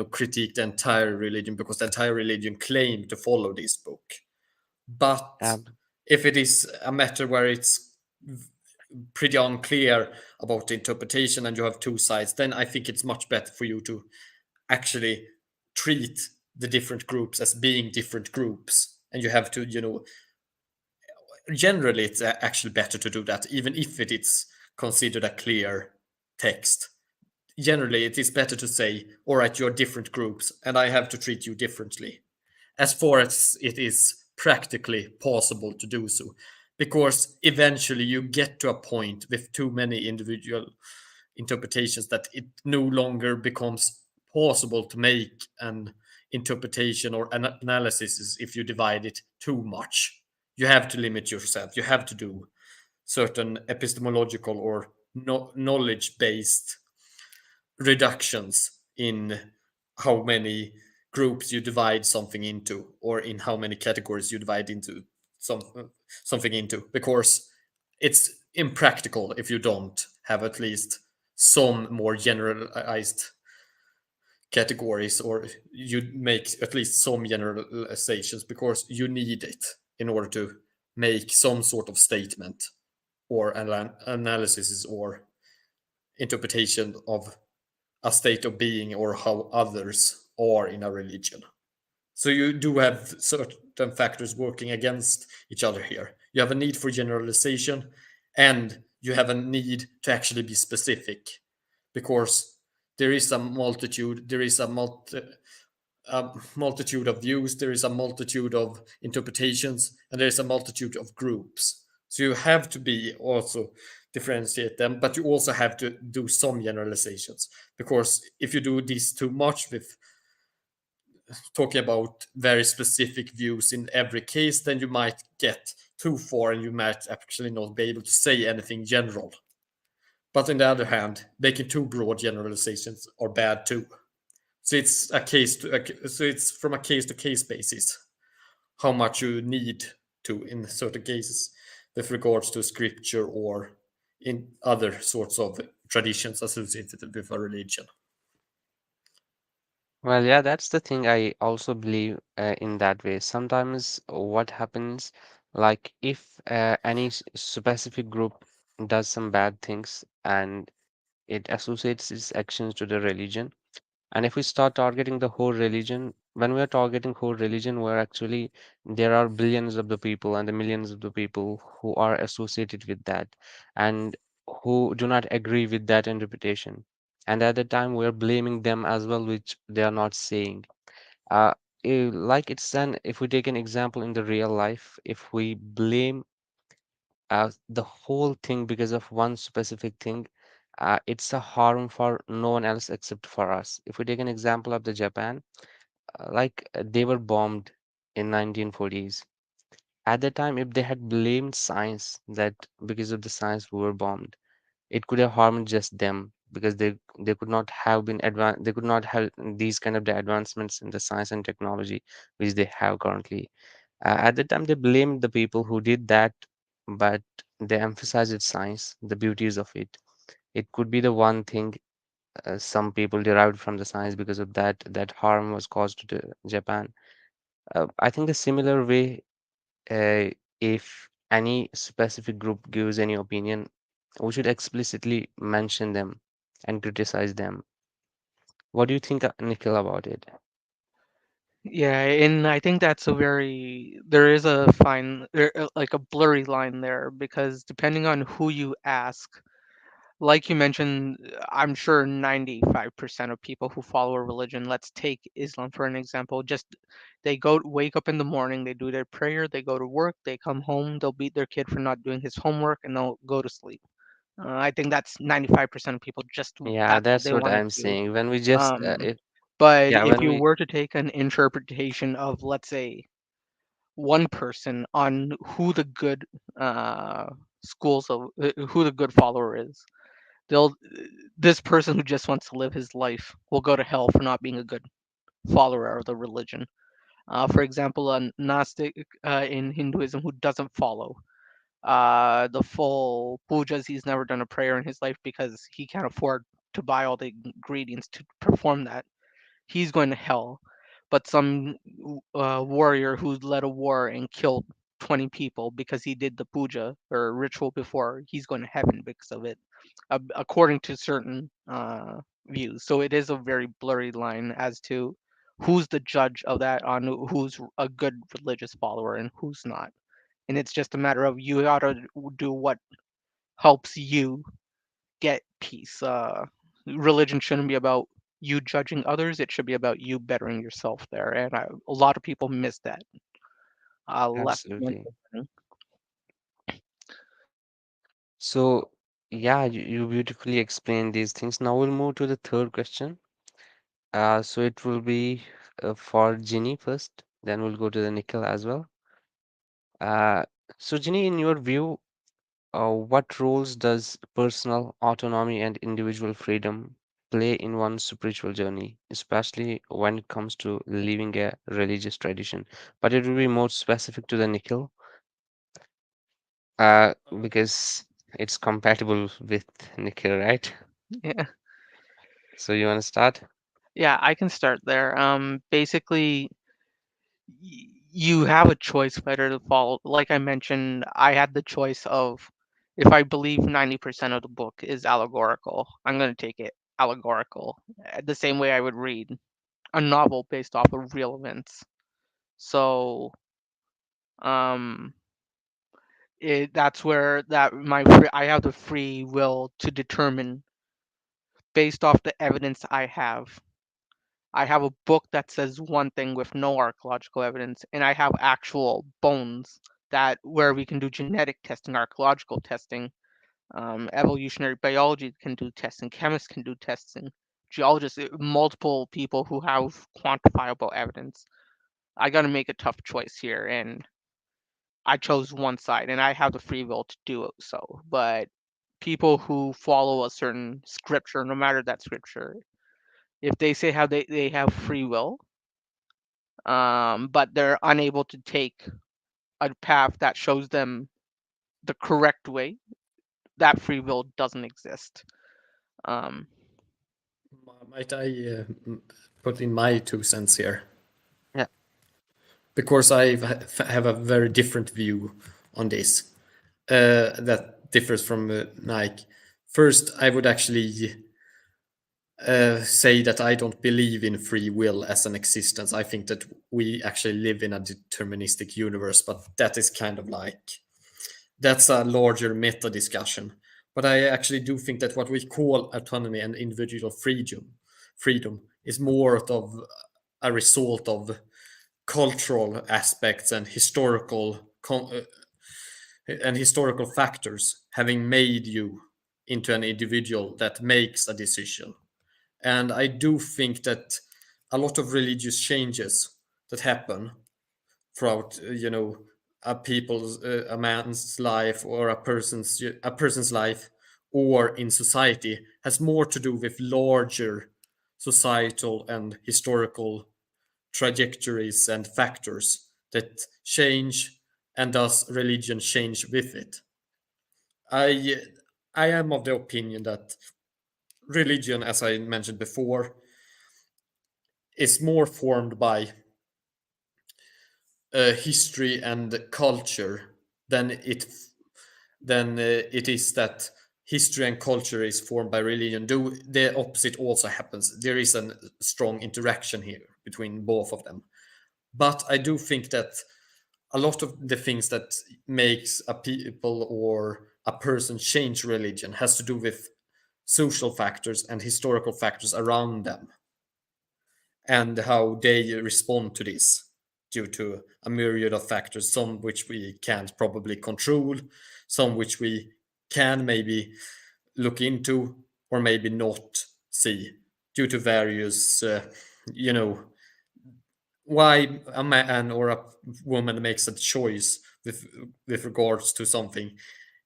Speaker 3: critique the entire religion, because the entire religion claim to follow this book. But
Speaker 4: Um,
Speaker 3: if it is a matter where it's pretty unclear about the interpretation and you have two sides, then I think it's much better for you to actually treat the different groups as being different groups. And you have to, generally it's actually better to do that, even if it is considered a clear text. Generally, it is better to say, all right, you're different groups, and I have to treat you differently, as far as it is practically possible to do so. because eventually you get to a point with too many individual interpretations that it no longer becomes possible to make an interpretation or an analysis if you divide it too much. You have to limit yourself. You have to do certain epistemological or knowledge based reductions in how many groups you divide something into, or in how many categories you divide into something into, because it's impractical if you don't have at least some more generalized categories, or you make at least some generalizations, because you need it in order to make some sort of statement or analysis or interpretation of a state of being or how others are in a religion. So you do have certain factors working against each other here. You have a need for generalization, and you have a need to actually be specific, because there is a multitude, a multitude of views, there is a multitude of interpretations, and there is a multitude of groups. So you have to be also differentiate them, but you also have to do some generalizations, because if you do this too much with talking about very specific views in every case, then you might get too far and you might actually not be able to say anything general. But on the other hand, making too broad generalizations are bad too. So it's it's from a case to case basis how much you need to in certain cases with regards to scripture or in other sorts of traditions associated with a religion.
Speaker 4: Well, yeah, that's the thing. I also believe in that way. Sometimes what happens, like if any specific group does some bad things and it associates its actions to the religion, and if we start targeting the whole religion, when we are targeting whole religion, we're actually there are billions of the people and the millions of the people who are associated with that and who do not agree with that interpretation. And at the time, we're blaming them as well, which they are not saying. Uh, like it's an if we take an example in the real life, if we blame the whole thing because of one specific thing, it's a harm for no one else except for us. If we take an example of the Japan, they were bombed in 1940s. At the time, if they had blamed science that because of the science we were bombed, it could have harmed just them because they could not have been advanced. They could not have these kind of the advancements in the science and technology which they have currently. At the time, they blamed the people who did that, but they emphasized its science, the beauties of it. It could be the one thing some people derived from the science because of that harm was caused to Japan. I think the similar way, uh, if any specific group gives any opinion, we should explicitly mention them and criticize them. What do you think, Nikhil, about it?
Speaker 2: Yeah, and I think that's a very there is a fine like a blurry line there, because depending on who you ask, like you mentioned, I'm sure 95% of people who follow a religion, let's take Islam for an example, just they wake up in the morning, they do their prayer, they go to work, they come home, they'll beat their kid for not doing his homework, and they'll go to sleep. I think that's 95% of people, just
Speaker 4: Yeah,
Speaker 2: that's what
Speaker 4: that's
Speaker 2: they
Speaker 4: what
Speaker 2: want to
Speaker 4: I'm
Speaker 2: do.
Speaker 4: saying. When we just,
Speaker 2: Um,
Speaker 4: if
Speaker 2: but
Speaker 4: yeah,
Speaker 2: if
Speaker 4: when
Speaker 2: you
Speaker 4: we
Speaker 2: were to take an interpretation of, let's say, one person on who the good uh, who the good follower is, they'll this person who just wants to live his life will go to hell for not being a good follower of the religion. For example, a Gnostic in Hinduism who doesn't follow the full pujas, he's never done a prayer in his life because he can't afford to buy all the ingredients to perform that. He's going to hell. But some warrior who led a war and killed 20 people because he did the puja or ritual before, he's going to heaven because of it, according to certain views. So it is a very blurry line as to who's the judge of that, on who's a good religious follower and who's not. And it's just a matter of you got to do what helps you get peace. Religion shouldn't be about you judging others. It should be about you bettering yourself there. And a lot of people miss that. Left.
Speaker 4: absolutely. So, yeah, you beautifully explained these things. Now we'll move to the third question. So it will be for Ginny first, then we'll go to the Nikhil as well. Uh, so Ginny, in your view, what roles does personal autonomy and individual freedom play in one's spiritual journey, especially when it comes to living a religious tradition? But it will be more specific to the Nikhil, because it's compatible with Nikhil, right?
Speaker 2: Yeah.
Speaker 4: So you want to start?
Speaker 2: Yeah, I can start there. Basically, you have a choice whether to follow. Like I mentioned, I had the choice of if I believe 90% of the book is allegorical, I'm going to take it allegorical, the same way I would read a novel based off of real events. So, um, that's where I have the free will to determine based off the evidence I have. I have a book that says one thing with no archaeological evidence, and I have actual bones that where we can do genetic testing, archaeological testing, evolutionary biology can do testing, chemists can do testing, geologists, multiple people who have quantifiable evidence. I got to make a tough choice here, and I chose one side, and I have the free will to do it so. But people who follow a certain scripture, no matter that scripture, if they say how they have free will, but they're unable to take a path that shows them the correct way, that free will doesn't exist. Um,
Speaker 3: Might I put in my 2 cents here?
Speaker 4: Yeah.
Speaker 3: Because have a very different view on this that differs from Nike. First, I would actually say that I don't believe in free will as an existence. I think that we actually live in a deterministic universe, but that is kind of like that's a larger meta discussion. But I actually do think that what we call autonomy and individual freedom is more of a result of cultural aspects and historical factors having made you into an individual that makes a decision. And I do think that a lot of religious changes that happen throughout, a man's life or a person's life or in society has more to do with larger societal and historical trajectories and factors that change, and thus religion change with it. I I am of the opinion that religion, as I mentioned before, is more formed by history and culture than it is that history and culture is formed by religion. Though the opposite also happens. There is a strong interaction here between both of them. But I do think that a lot of the things that makes a people or a person change religion has to do with social factors and historical factors around them and how they respond to this due to a myriad of factors, some which we can't probably control, some which we can maybe look into or maybe not see due to various, why a man or a woman makes a choice with regards to something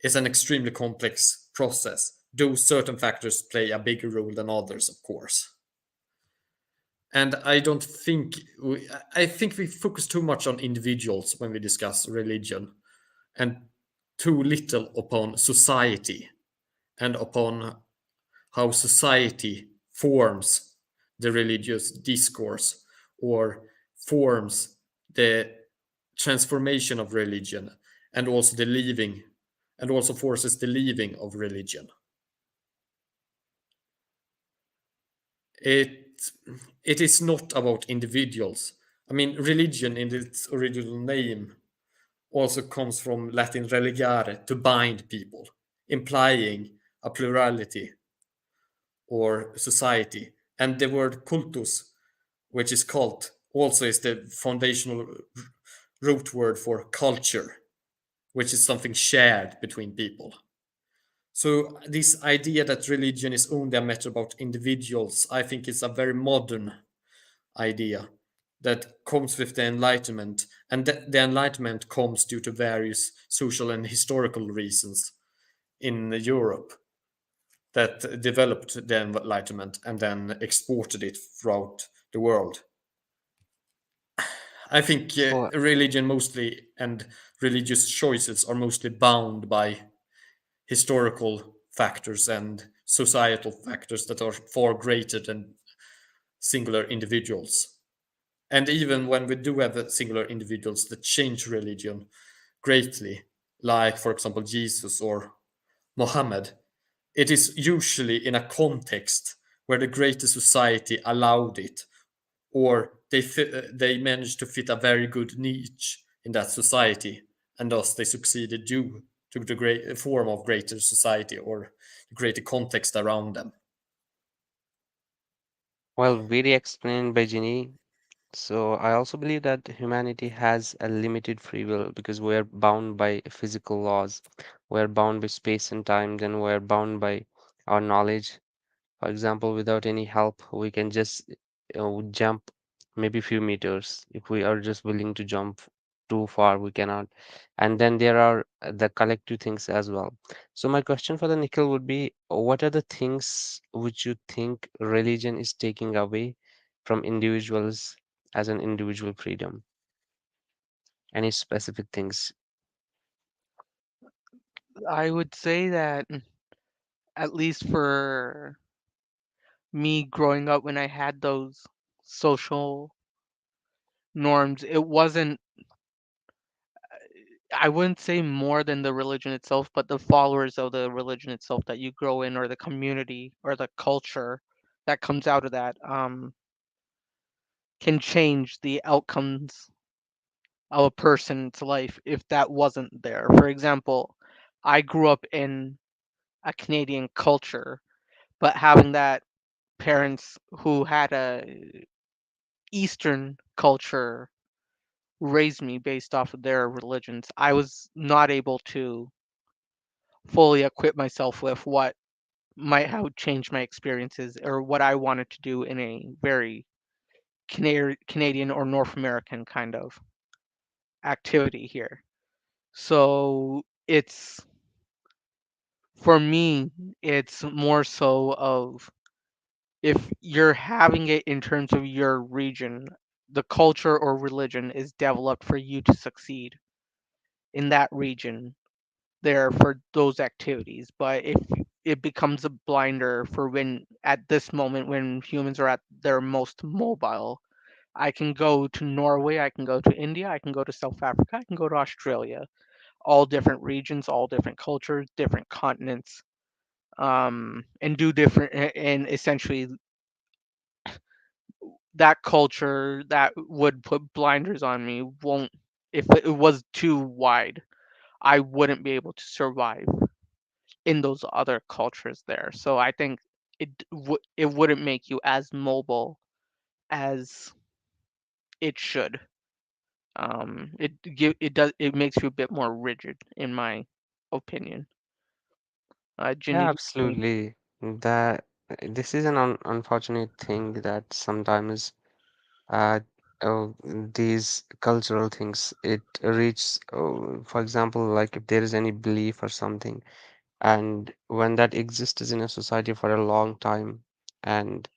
Speaker 3: is an extremely complex process. Do certain factors play a bigger role than others, of course? And I think we focus too much on individuals when we discuss religion, and too little upon society and upon how society forms the religious discourse or forms the transformation of religion and also the leaving and also forces the leaving of religion. It is not about individuals. I mean, religion in its original name also comes from Latin religare, to bind people, implying a plurality or society. And the word cultus, which is cult, also is the foundational root word for culture, which is something shared between people. So this idea that religion is only a matter about individuals, I think is a very modern idea that comes with the Enlightenment, and the Enlightenment comes due to various social and historical reasons in Europe that developed the Enlightenment and then exported it throughout the world. I think
Speaker 4: So
Speaker 3: religion mostly and religious choices are mostly bound by historical factors and societal factors that are far greater than singular individuals. And even when we do have singular individuals that change religion greatly, like, for example, Jesus or Mohammed, it is usually in a context where the greater society allowed it, or they managed to fit a very good niche in that society, and thus they succeeded due to the great form of greater society or the greater context around them.
Speaker 4: well, very explained by Ginny. So I also believe that humanity has a limited free will because we're bound by physical laws. We're bound by space and time, then we're bound by our knowledge. For example, without any help, we can just jump maybe few meters. If we are just willing to jump too far, we cannot. And then there are the collective things as well. So my question for the Nikhil would be, what are the things which you think religion is taking away from individuals as an individual freedom? Any specific things?
Speaker 2: I would say that at least for me growing up when I had those social norms, it wasn't, I wouldn't say more than the religion itself, but the followers of the religion itself that you grow in, or the community, or the culture that comes out of that, can change the outcomes of a person's life if that wasn't there. For example, I grew up in a Canadian culture, but having that parents who had a Eastern culture raised me based off of their religions, I was not able to fully equip myself with what might have changed my experiences or what I wanted to do in a very Canadian or North American kind of activity here. So it's, for me, it's more so of, if you're having it in terms of your region, the culture or religion is developed for you to succeed in that region there for those activities. But if it becomes a blinder for when, at this moment when humans are at their most mobile, I can go to Norway, I can go to India, I can go to South Africa, I can go to Australia, all different regions, all different cultures, different continents, and do different, and essentially that culture that would put blinders on me won't, if it was too wide, I wouldn't be able to survive in those other cultures there. So I think it wouldn't make you as mobile as it should. It makes you a bit more rigid, in my opinion.
Speaker 4: Yeah,
Speaker 2: Ginny, do you have
Speaker 4: absolutely. That this is an unfortunate thing that sometimes uh, these cultural things it reaches, for example, like if there is any belief or something, and when that exists in a society for a long time, and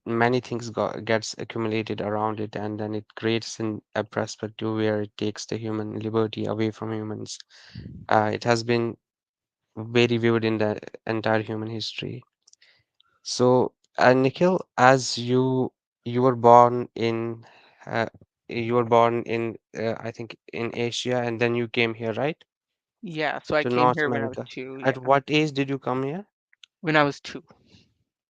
Speaker 4: many things gets accumulated around it, and then it creates a perspective where it takes the human liberty away from humans. It has been very vivid in the entire human history. So, Nikhil, as you were born in uh, I think in Asia, and then you came here, right,
Speaker 2: Yeah, so I
Speaker 4: to
Speaker 2: came
Speaker 4: North
Speaker 2: here when I was
Speaker 4: America.
Speaker 2: 2,
Speaker 4: At
Speaker 2: yeah.
Speaker 4: what age did you come here?
Speaker 2: When I was 2.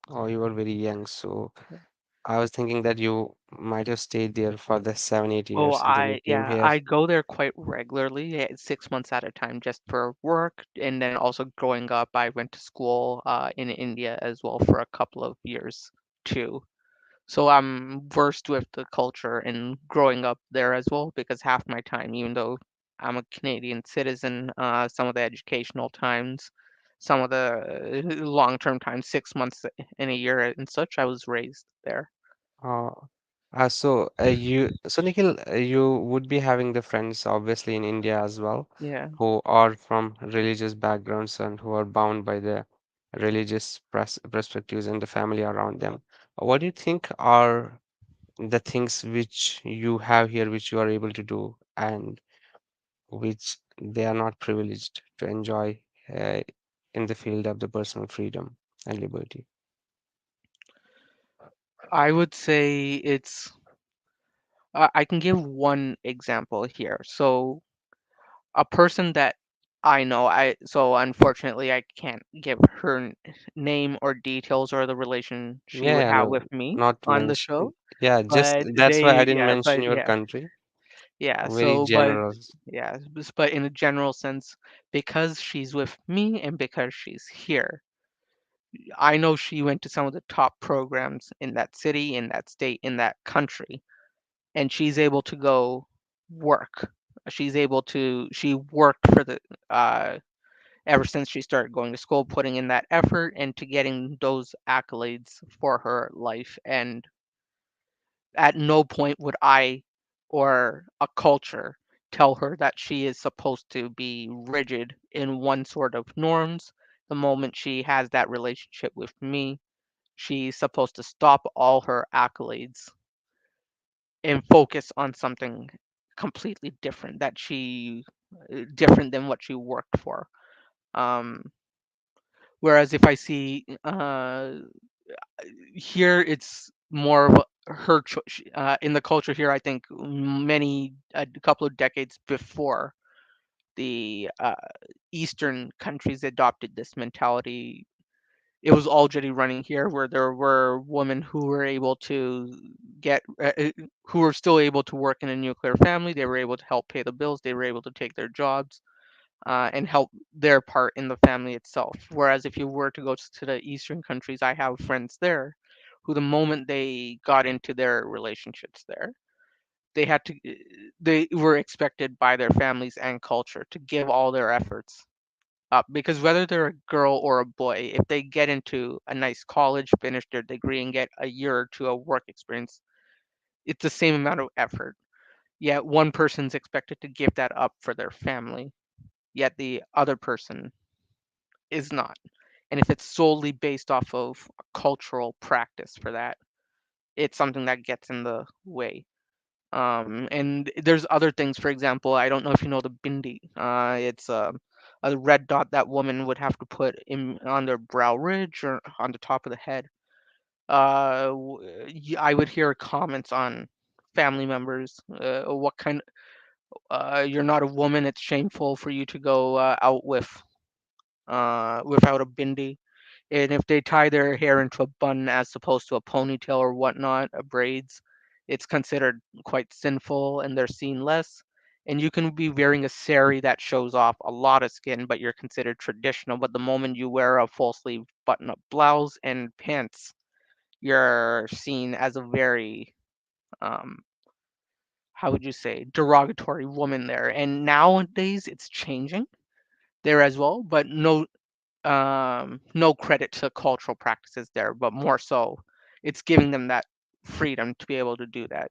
Speaker 4: Oh, you were very young, so
Speaker 2: Yeah.
Speaker 4: I was thinking that you might have stayed there for the 7, 8 years,
Speaker 2: Oh,
Speaker 4: and then you came here.
Speaker 2: I go there quite regularly, 6 months at a time, just for work, and then also growing up, I went to school in India as well for a couple of years too. So I'm versed with the culture and growing up there as well, because half my time, even though I'm a Canadian citizen, some of the educational times, some of the long-term time, 6 months in a year and such. I was raised there.
Speaker 4: Uh, so Nikhil, you would be having the friends obviously in India as well,
Speaker 2: Yeah.
Speaker 4: who are from religious backgrounds and who are bound by the religious perspectives and the family around them. What do you think are the things which you have here, which you are able to do, and which they are not privileged to enjoy uh, in the field of the personal freedom and liberty?
Speaker 2: I would say it's I can give one example here. So a person that I know, so unfortunately I can't give her name or details or the relation she
Speaker 4: Yeah,
Speaker 2: would
Speaker 4: yeah,
Speaker 2: have
Speaker 4: no,
Speaker 2: with me
Speaker 4: not to
Speaker 2: on the
Speaker 4: mention.
Speaker 2: show,
Speaker 4: Yeah, just
Speaker 2: but
Speaker 4: that's why I
Speaker 2: they,
Speaker 4: didn't
Speaker 2: yeah,
Speaker 4: mention
Speaker 2: but
Speaker 4: your
Speaker 2: yeah,
Speaker 4: country.
Speaker 2: yeah.
Speaker 4: Very
Speaker 2: So, but
Speaker 4: general.
Speaker 2: yeah, but in a general sense, because she's with me and because she's here, I know she went to some of the top programs in that city, in that state, in that country, and she's able to go work. She worked for the ever since she started going to school, putting in that effort and to getting those accolades for her life. And at no point would I or a culture tell her that she is supposed to be rigid in one sort of norms. The moment she has that relationship with me, she's supposed to stop all her accolades and focus on something completely different that she different than what she worked for. Um, Whereas if I see here, it's more of her choice. In the culture here, I think a couple of decades before the Eastern countries adopted this mentality, it was already running here, where there were women who were able to who were still able to work in a nuclear family. They were able to help pay the bills. They were able to take their jobs and help their part in the family itself. Whereas if you were to go to the Eastern countries, I have friends there who, the moment they got into their relationships there, they had to, they were expected by their families and culture to give all their efforts up, because whether they're a girl or a boy, if they get into a nice college, finish their degree, and get a year or two of work experience, it's the same amount of effort. Yet one person's expected to give that up for their family, yet the other person is not. And if it's solely based off of a cultural practice for that, it's something that gets in the way. And there's other things. For example, I don't know if you know the bindi. It's a red dot that woman would have to put in on their brow ridge or on the top of the head. I would hear comments on family members. What kind? You're not a woman. It's shameful for you to go out without a bindi. And if they tie their hair into a bun as opposed to a ponytail or whatnot, braids, it's considered quite sinful and they're seen less. And you can be wearing a sari that shows off a lot of skin, but you're considered traditional. But the moment you wear a full sleeve button up blouse and pants, you're seen as a very, um, how would you say, derogatory woman there. And nowadays it's changing there as well, but no credit to cultural practices there, but more so it's giving them that freedom to be able to do that.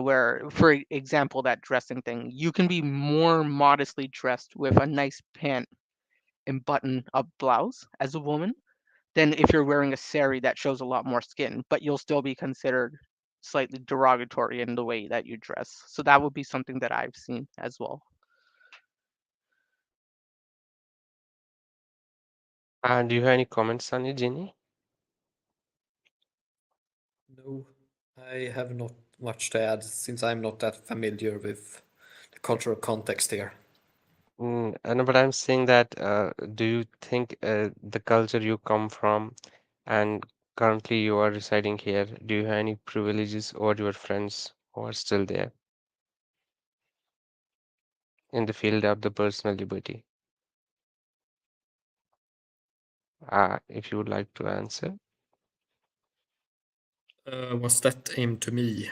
Speaker 2: Where, for example, that dressing thing, you can be more modestly dressed with a nice pant and button up blouse as a woman than if you're wearing a sari that shows a lot more skin, but you'll still be considered slightly derogatory in the way that you dress. So that would be something that I've seen as well.
Speaker 4: And do you have any comments on it, Jenny?
Speaker 3: No, I have not much to add since I'm not that familiar with the cultural context here.
Speaker 4: No, but I'm saying that do you think the culture you come from and currently you are residing here, do you have any privileges over your friends who are still there in the field of the personal liberty? If you would like to answer.
Speaker 3: Was that aimed to me?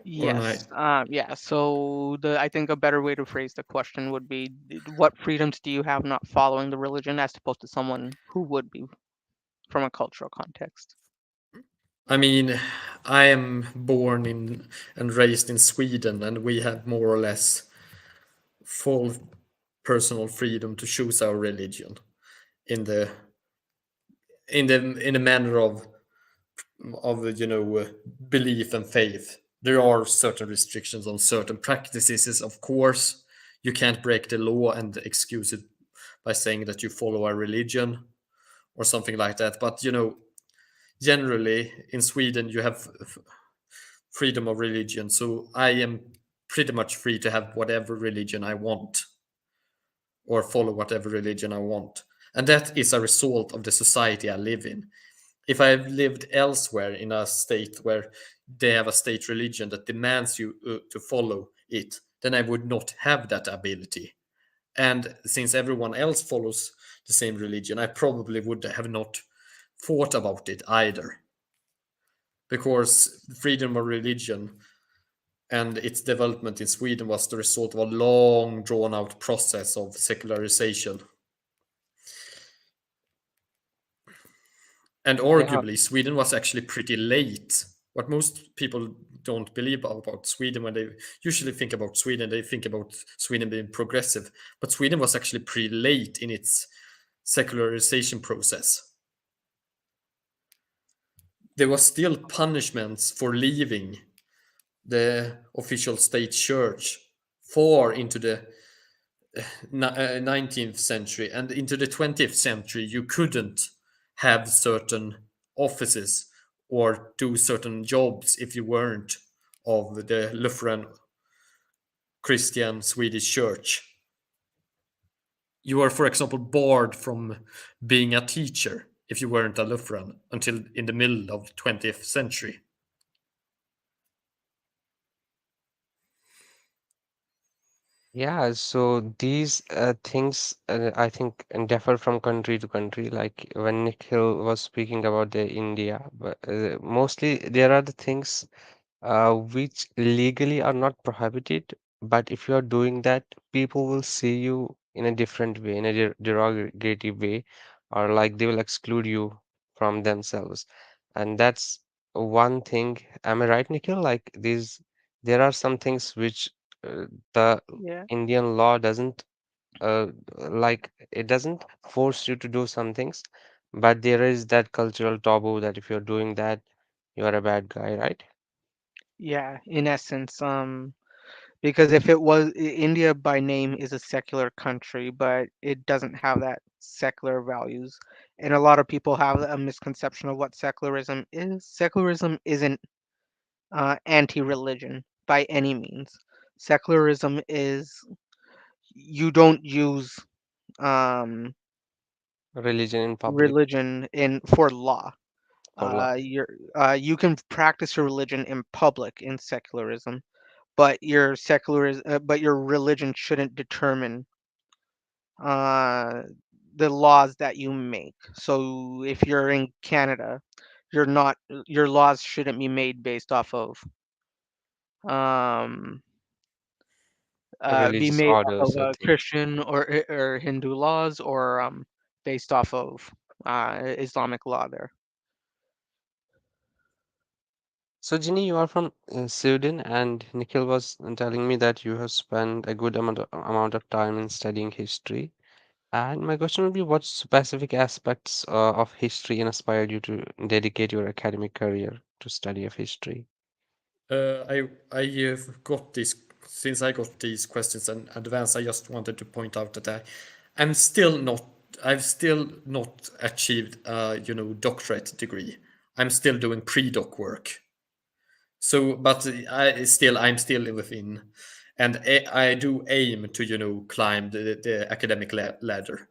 Speaker 2: Yes. Yeah. So I think a better way to phrase the question would be, what freedoms do you have not following the religion, as opposed to someone who would be from a cultural context?
Speaker 3: I mean, I am born in and raised in Sweden, and we have more or less full personal freedom to choose our religion in the in a manner of belief and faith. There are certain restrictions on certain practices, of course. You can't break the law and excuse it by saying that you follow a religion or something like that. But generally in Sweden you have freedom of religion, so I am pretty much free to have whatever religion I want or follow whatever religion I want. And that is a result of the society I live in. If I lived elsewhere in a state where they have a state religion that demands you to follow it, then I would not have that ability. And since everyone else follows the same religion, I probably would have not thought about it either. Because freedom of religion and its development in Sweden was the result of a long, drawn out process of secularization. And
Speaker 4: Yeah,
Speaker 3: arguably, Sweden was actually pretty late. What most people don't believe about Sweden, when they usually think about Sweden, they think about Sweden being progressive. But Sweden was actually pretty late in its secularization process. There was still punishments for leaving the official state church far into the 19th century, and into the 20th century you couldn't have certain offices or do certain jobs if you weren't of the Lutheran Christian Swedish church. You were, for example, barred from being a teacher if you weren't a Lutheran until in the middle of the 20th century.
Speaker 4: yeah. So these things, I think, differ from country to country. Like when Nikhil was speaking about the India, but mostly there are the things which legally are not prohibited, but if you are doing that, people will see you in a different way, in a derogative way, or like they will exclude you from themselves. And that's one thing. Am I right, Nikhil? Like there are some things which the
Speaker 2: Yeah.
Speaker 4: Indian law doesn't uh, like it doesn't force you to do some things, but there is that cultural taboo that if you're doing that, you are a bad guy, right?
Speaker 2: Yeah. In essence, because if it was India by name is a secular country, but it doesn't have that secular values. And a lot of people have a misconception of what secularism is. Secularism isn't anti-religion by any means. Secularism is, you don't use um,
Speaker 4: Religion in public
Speaker 2: religion in for law.
Speaker 4: for law.
Speaker 2: You can practice your religion in public in secularism, but but your religion shouldn't determine uh, the laws that you make. So if you're in Canada, you're not your laws shouldn't be made based off of um, be
Speaker 4: Religious
Speaker 2: made off
Speaker 4: orders,
Speaker 2: of
Speaker 4: I think.
Speaker 2: Christian or Hindu laws, or based off of Islamic law there.
Speaker 4: So, Ginny, you are from Sweden, and Nikhil was telling me that you have spent a good amount of time in studying history. And my question would be, what specific aspects of history inspired you to dedicate your academic career to study of history?
Speaker 3: I have got this since I got these questions in advance. I just wanted to point out that I'm still not. I've still not achieved a doctorate degree. I'm still doing pre-doc work. So, but I'm still within, and I do aim to climb the academic ladder.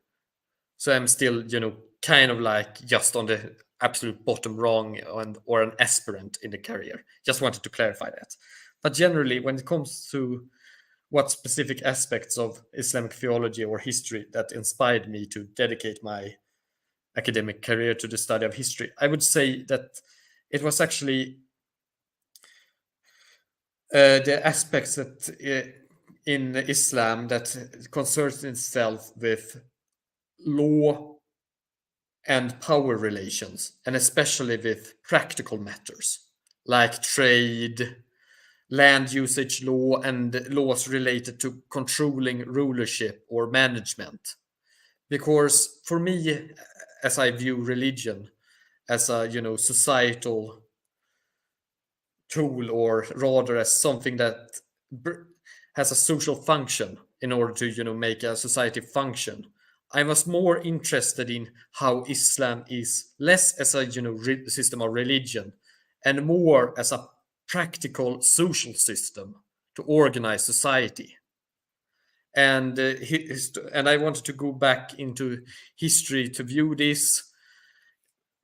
Speaker 3: So I'm still kind of like just on the absolute bottom rung or an aspirant in the career. Just wanted to clarify that. But generally, when it comes to what specific aspects of Islamic theology or history that inspired me to dedicate my academic career to the study of history, I would say that it was actually the aspects that in Islam that concerns itself with law and power relations, and especially with practical matters like trade, land usage law, and laws related to controlling rulership or management. Because for me, as I view religion as a societal tool, or rather as something that has a social function in order to make a society function, I was more interested in how Islam is less as a system of religion and more as a practical social system to organize society. And and I wanted to go back into history to view this,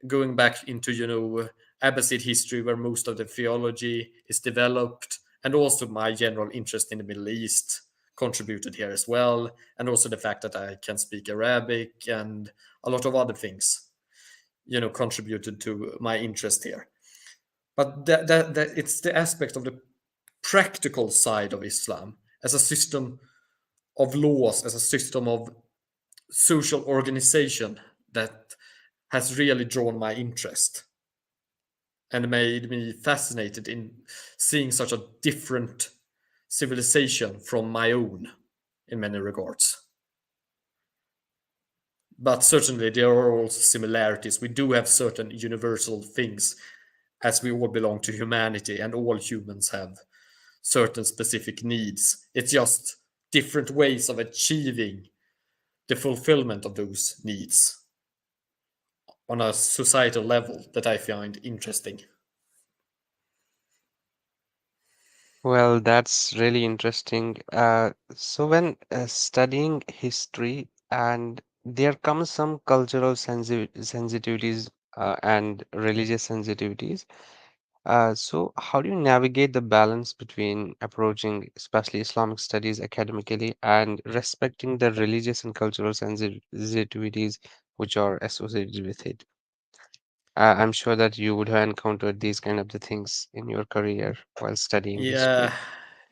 Speaker 3: going back into Abbasid history, where most of the theology is developed, and also my general interest in the Middle East contributed here as well, and also the fact that I can speak Arabic and a lot of other things contributed to my interest here. But that it's the aspect of the practical side of Islam as a system of laws, as a system of social organization, that has really drawn my interest and made me fascinated in seeing such a different civilization from my own in many regards. But certainly there are also similarities. We do have certain universal things, as we all belong to humanity and all humans have certain specific needs. It's just different ways of achieving the fulfillment of those needs on a societal level that I find interesting.
Speaker 4: Well, that's really interesting. So when studying history, and there comes some cultural sensitivities and religious sensitivities. So how do you navigate the balance between approaching, especially Islamic studies academically, and respecting the religious and cultural sensitivities which are associated with it? I'm sure that you would have encountered these kind of the things in your career while studying
Speaker 3: Yeah,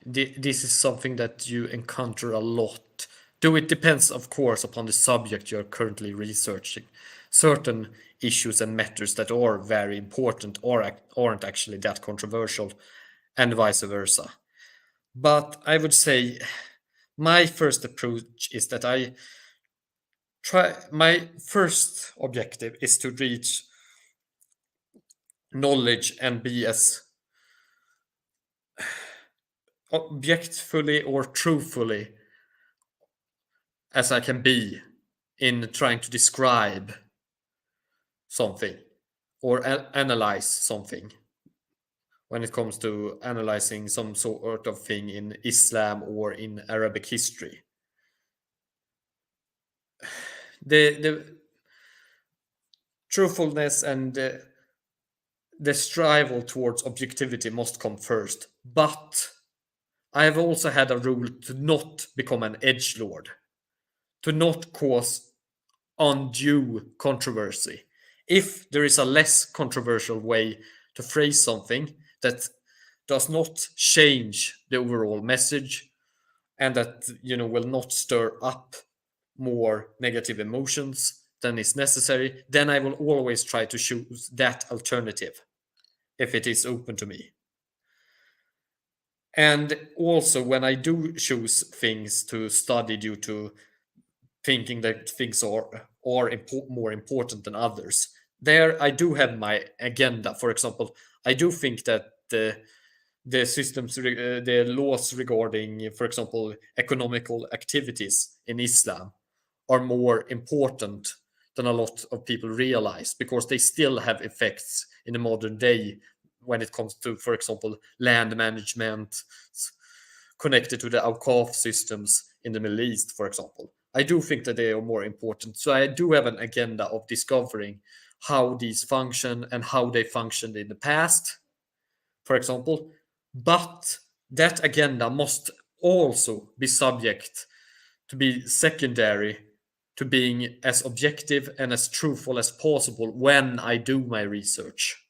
Speaker 4: history.
Speaker 3: this is something that you encounter a lot. Though it depends, of course, upon the subject you're currently researching. Certain issues and matters that are very important aren't actually that controversial, and vice versa. But I would say my first approach is that my first objective is to reach knowledge and be as objectfully or truthfully as I can be in trying to describe something or analyze something when it comes to analyzing some sort of thing in Islam or in Arabic history. The truthfulness and the strive towards objectivity must come first, but I have also had a rule to not become an edge lord, to not cause undue controversy. If there is a less controversial way to phrase something that does not change the overall message, and that will not stir up more negative emotions than is necessary, then I will always try to choose that alternative if it is open to me. And also, when I do choose things to study due to thinking that things are more important than others, there I do have my agenda. For example, I do think that the systems, the laws regarding, for example, economical activities in Islam are more important than a lot of people realize, because they still have effects in the modern day when it comes to, for example, land management connected to the Awqaf systems in the Middle East, for example. I do think that they are more important. So I do have an agenda of discovering how these function and how they functioned in the past, for example. But that agenda must also be subject to be secondary to being as objective and as truthful as possible when I do my research.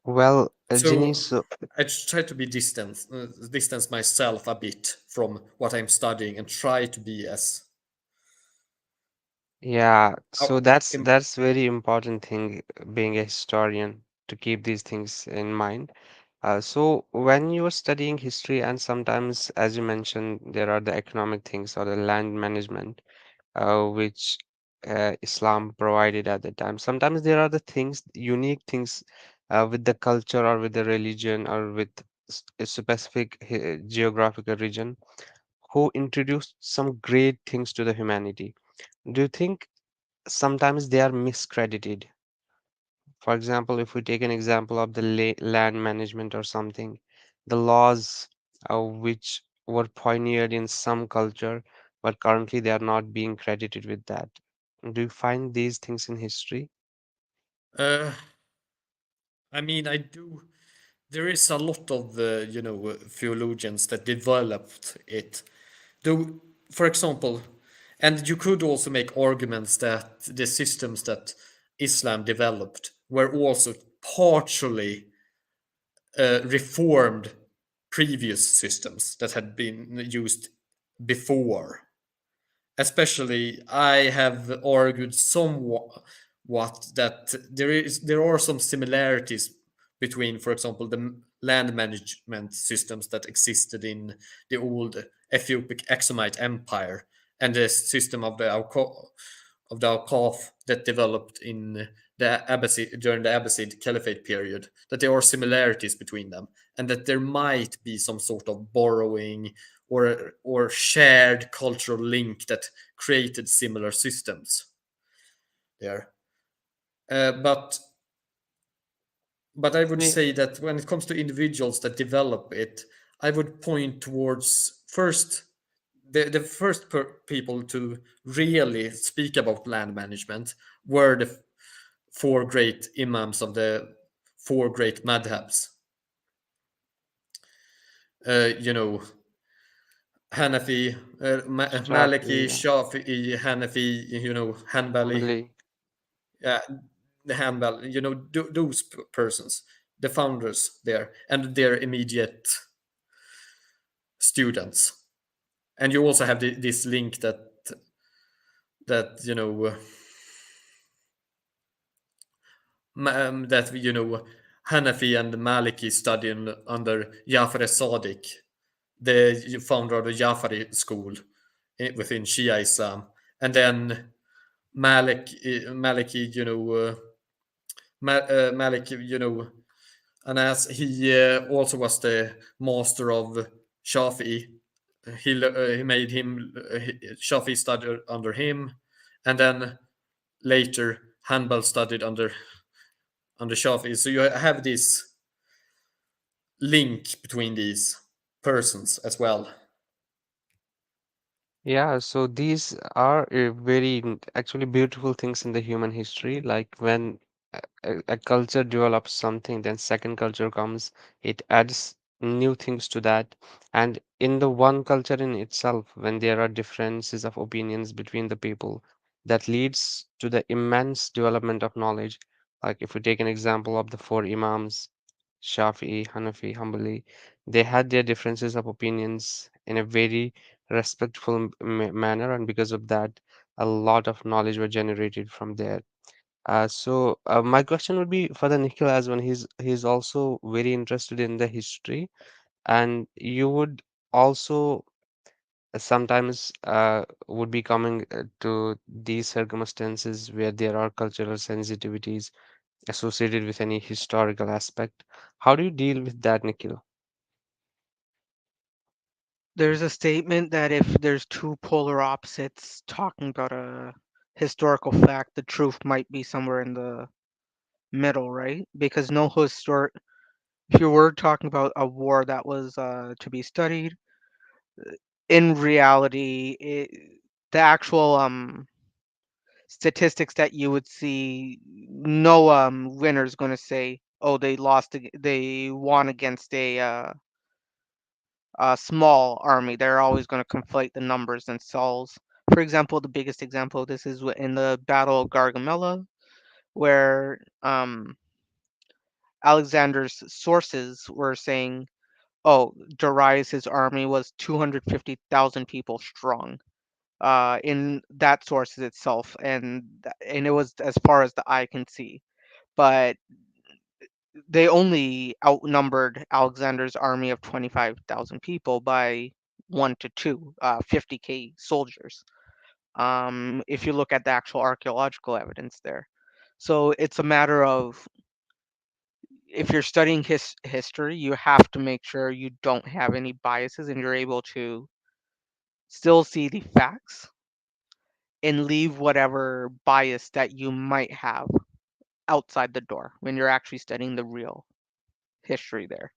Speaker 4: Well, Ginny,
Speaker 3: So
Speaker 4: so
Speaker 3: I try to be distance myself a bit from what I'm studying and try to be as
Speaker 4: yeah,
Speaker 3: uh,
Speaker 4: so that's
Speaker 3: im-
Speaker 4: that's very important thing, being a historian, to keep these things in mind. So when you are studying history, and sometimes, as you mentioned, there are the economic things or the land management, which Islam provided at the time. Sometimes there are the things, unique things, with the culture or with the religion or with a specific geographical region, who introduced some great things to the humanity. Do you think sometimes they are miscredited? For example, if we take an example of the land management or something, the laws which were pioneered in some culture, but currently they are not being credited with that. Do you find these things in history?
Speaker 3: uh, I mean, I do. There is a lot of theologians that developed it. Though, for example, and you could also make arguments that the systems that Islam developed were also partially reformed previous systems that had been used before. Especially, I have argued somewhat that there are some similarities between, for example, the land management systems that existed in the old Ethiopic Aksumite Empire and the system of the Alqaf that developed in the Abbasid during the Abbasid Caliphate period. That there are similarities between them, and that there might be some sort of borrowing or shared cultural link that created similar systems there. But I would
Speaker 4: Yeah.
Speaker 3: say that when it comes to individuals that develop it, I would point towards first the first people to really speak about land management were the four great imams of the four great madhabs. You know, Hanafi,
Speaker 4: Shafi,
Speaker 3: Maliki, Shafi'i, Hanafi, Hanbali,
Speaker 4: Hanbali.
Speaker 3: yeah, the Hanbal, those persons, the founders there, and their immediate students. And you also have this link that that Hanafi and Maliki studied under Jafar as-Sadiq, the founder of the Jafari school within Shia Islam, and then Maliki, Malik, Anas, he also was the master of Shafi. He made him Shafi studied under him, and then later Hanbal studied under Shafi. So you have this link between these persons as well.
Speaker 4: Yeah, so these are very actually beautiful things in the human history. Like when a culture develops something, then second culture comes, it adds new things to that. And in the one culture in itself, when there are differences of opinions between the people, that leads to the immense development of knowledge. Like if we take an example of the four Imams, Shafi'i, Hanafi, Hanbali, they had their differences of opinions in a very respectful manner, and because of that, a lot of knowledge were generated from there. So my question would be for the Nikhil as well. He's also very interested in the history, and you would also sometimes would be coming to these circumstances where there are cultural sensitivities associated with any historical aspect. How do you deal with that, Nikhil?
Speaker 2: There's a statement that if there's two polar opposites talking about a historical fact, the truth might be somewhere in the middle, right? Because no historic, if you were talking about a war that was to be studied, in reality, the actual statistics that you would see, no winner is going to say, "Oh, they lost, they won against a small army." They're always going to conflate the numbers themselves. For example, the biggest example of this is in the Battle of Gargamella, where Alexander's sources were saying, oh, Darius's army was 250,000 people strong. In that sources itself, and it was as far as the eye can see. But they only outnumbered Alexander's army of 25,000 people by 1 to 2, 50K soldiers. If you look at the actual archaeological evidence there. So it's a matter of, if you're studying history, you have to make sure you don't have any biases and you're able to still see the facts and leave whatever bias that you might have outside the door when you're actually studying the real history there.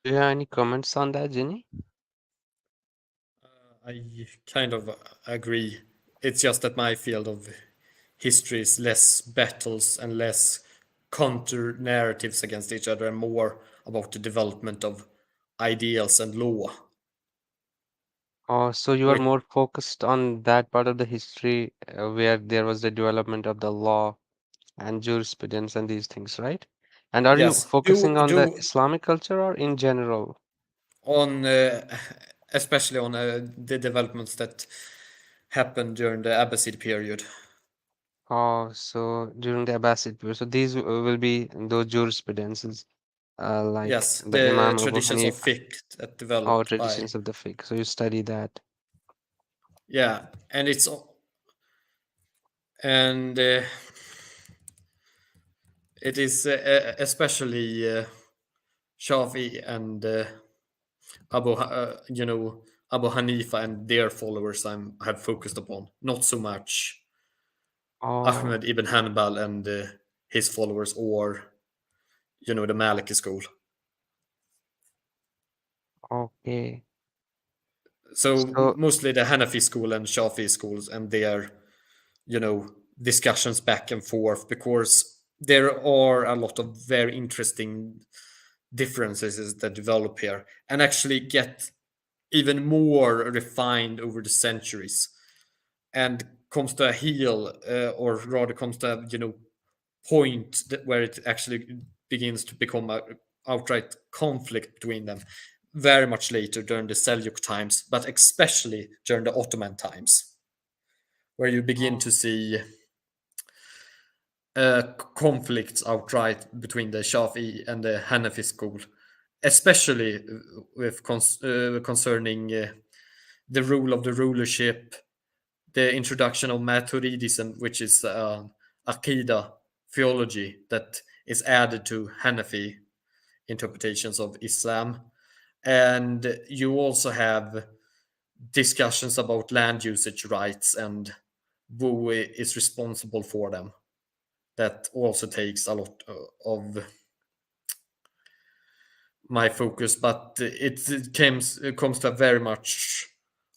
Speaker 4: Do you have any comments on that, Jenny?
Speaker 3: I kind of agree. It's just that my field of history is less battles and less counter narratives against each other and more about the development of ideals and law.
Speaker 4: Oh, so you are
Speaker 3: Which,
Speaker 4: more focused on that part of the history where there was the development of the law and jurisprudence and these things, right? And are you
Speaker 3: yes,
Speaker 4: focusing on the Islamic culture or in general?
Speaker 3: on especially on the developments that happened during the Abbasid period.
Speaker 4: Oh, so during the Abbasid period, so these will be those jurisprudences, like
Speaker 3: Yes,
Speaker 4: the
Speaker 3: the
Speaker 4: Imam Abu
Speaker 3: traditions of
Speaker 4: Hanif,
Speaker 3: fiqh that
Speaker 4: or
Speaker 3: developed by,
Speaker 4: traditions of the fiqh. So you study that.
Speaker 3: yeah, and and it is especially Shafi and Abu Hanifa and their followers have focused upon, not so much
Speaker 4: Oh,
Speaker 3: Ahmed ibn Hanbal and his followers, or the Maliki school.
Speaker 4: okay.
Speaker 3: So
Speaker 4: So,
Speaker 3: mostly the Hanafi school and Shafi schools and their discussions back and forth, because there are a lot of very interesting differences that develop here and actually get even more refined over the centuries, and comes to a heel, or rather comes to a point where it actually begins to become a outright conflict between them very much later during the Seljuk times, but especially during the Ottoman times, where you begin to see conflicts outright between the Shafi and the Hanafi school, especially with concerning the rule of the rulership, the introduction of Maturidism, which is Aqidah theology that is added to Hanafi interpretations of Islam. And you also have discussions about land usage rights and who is responsible for them. That also takes a lot of my focus, but it comes to a very much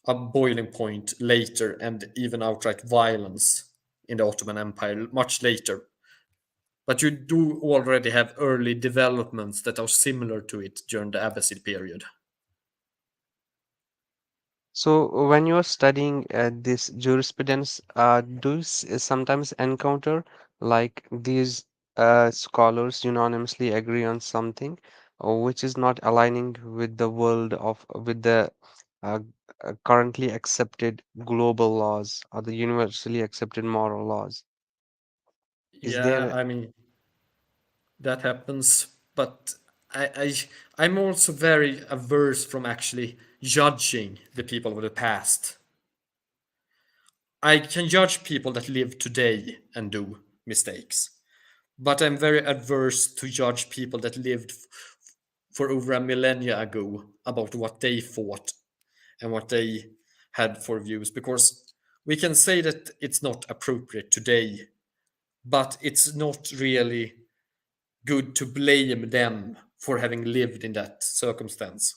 Speaker 3: a boiling point later, and even outright violence in the Ottoman Empire much later. But you do already have early developments that are similar to it during the Abbasid period.
Speaker 4: so when you are studying this jurisprudence, do you sometimes encounter like these scholars unanimously agree on something, or which is not aligning with the world of with the uh, currently accepted global laws or the universally accepted moral laws? Is
Speaker 3: Yeah,
Speaker 4: there?
Speaker 3: I mean that happens, but I'm also very averse from actually judging the people of the past. I can judge people that live today and do mistakes, but I'm very adverse to judge people that lived for over a millennia ago about what they thought and what they had for views, because we can say that it's not appropriate today, but it's not really good to blame them for having lived in that circumstance.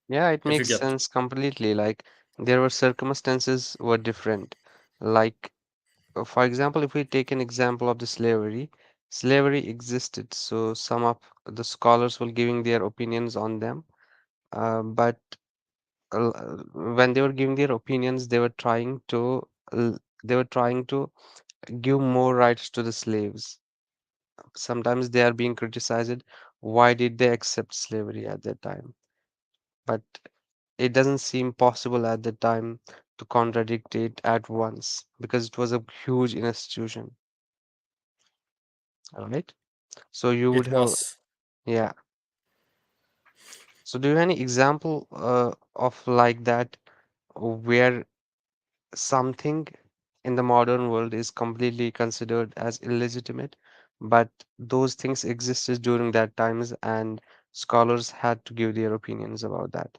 Speaker 4: Yeah, it
Speaker 3: If you
Speaker 4: makes
Speaker 3: get,
Speaker 4: sense completely. Like there were circumstances were different. Like for example, if we take an example of the slavery existed. So some of the scholars were giving their opinions on them. But when they were giving their opinions, they were trying to they were trying to give more rights to the slaves. Sometimes they are being criticized. Why did they accept slavery at that time? But it doesn't seem possible at the time to contradict it at once because it was a huge institution. All right. So you would
Speaker 3: It
Speaker 4: have,
Speaker 3: was.
Speaker 4: yeah. So do you have any example of like that where something in the modern world is completely considered as illegitimate, but those things existed during that times and scholars had to give their opinions about that.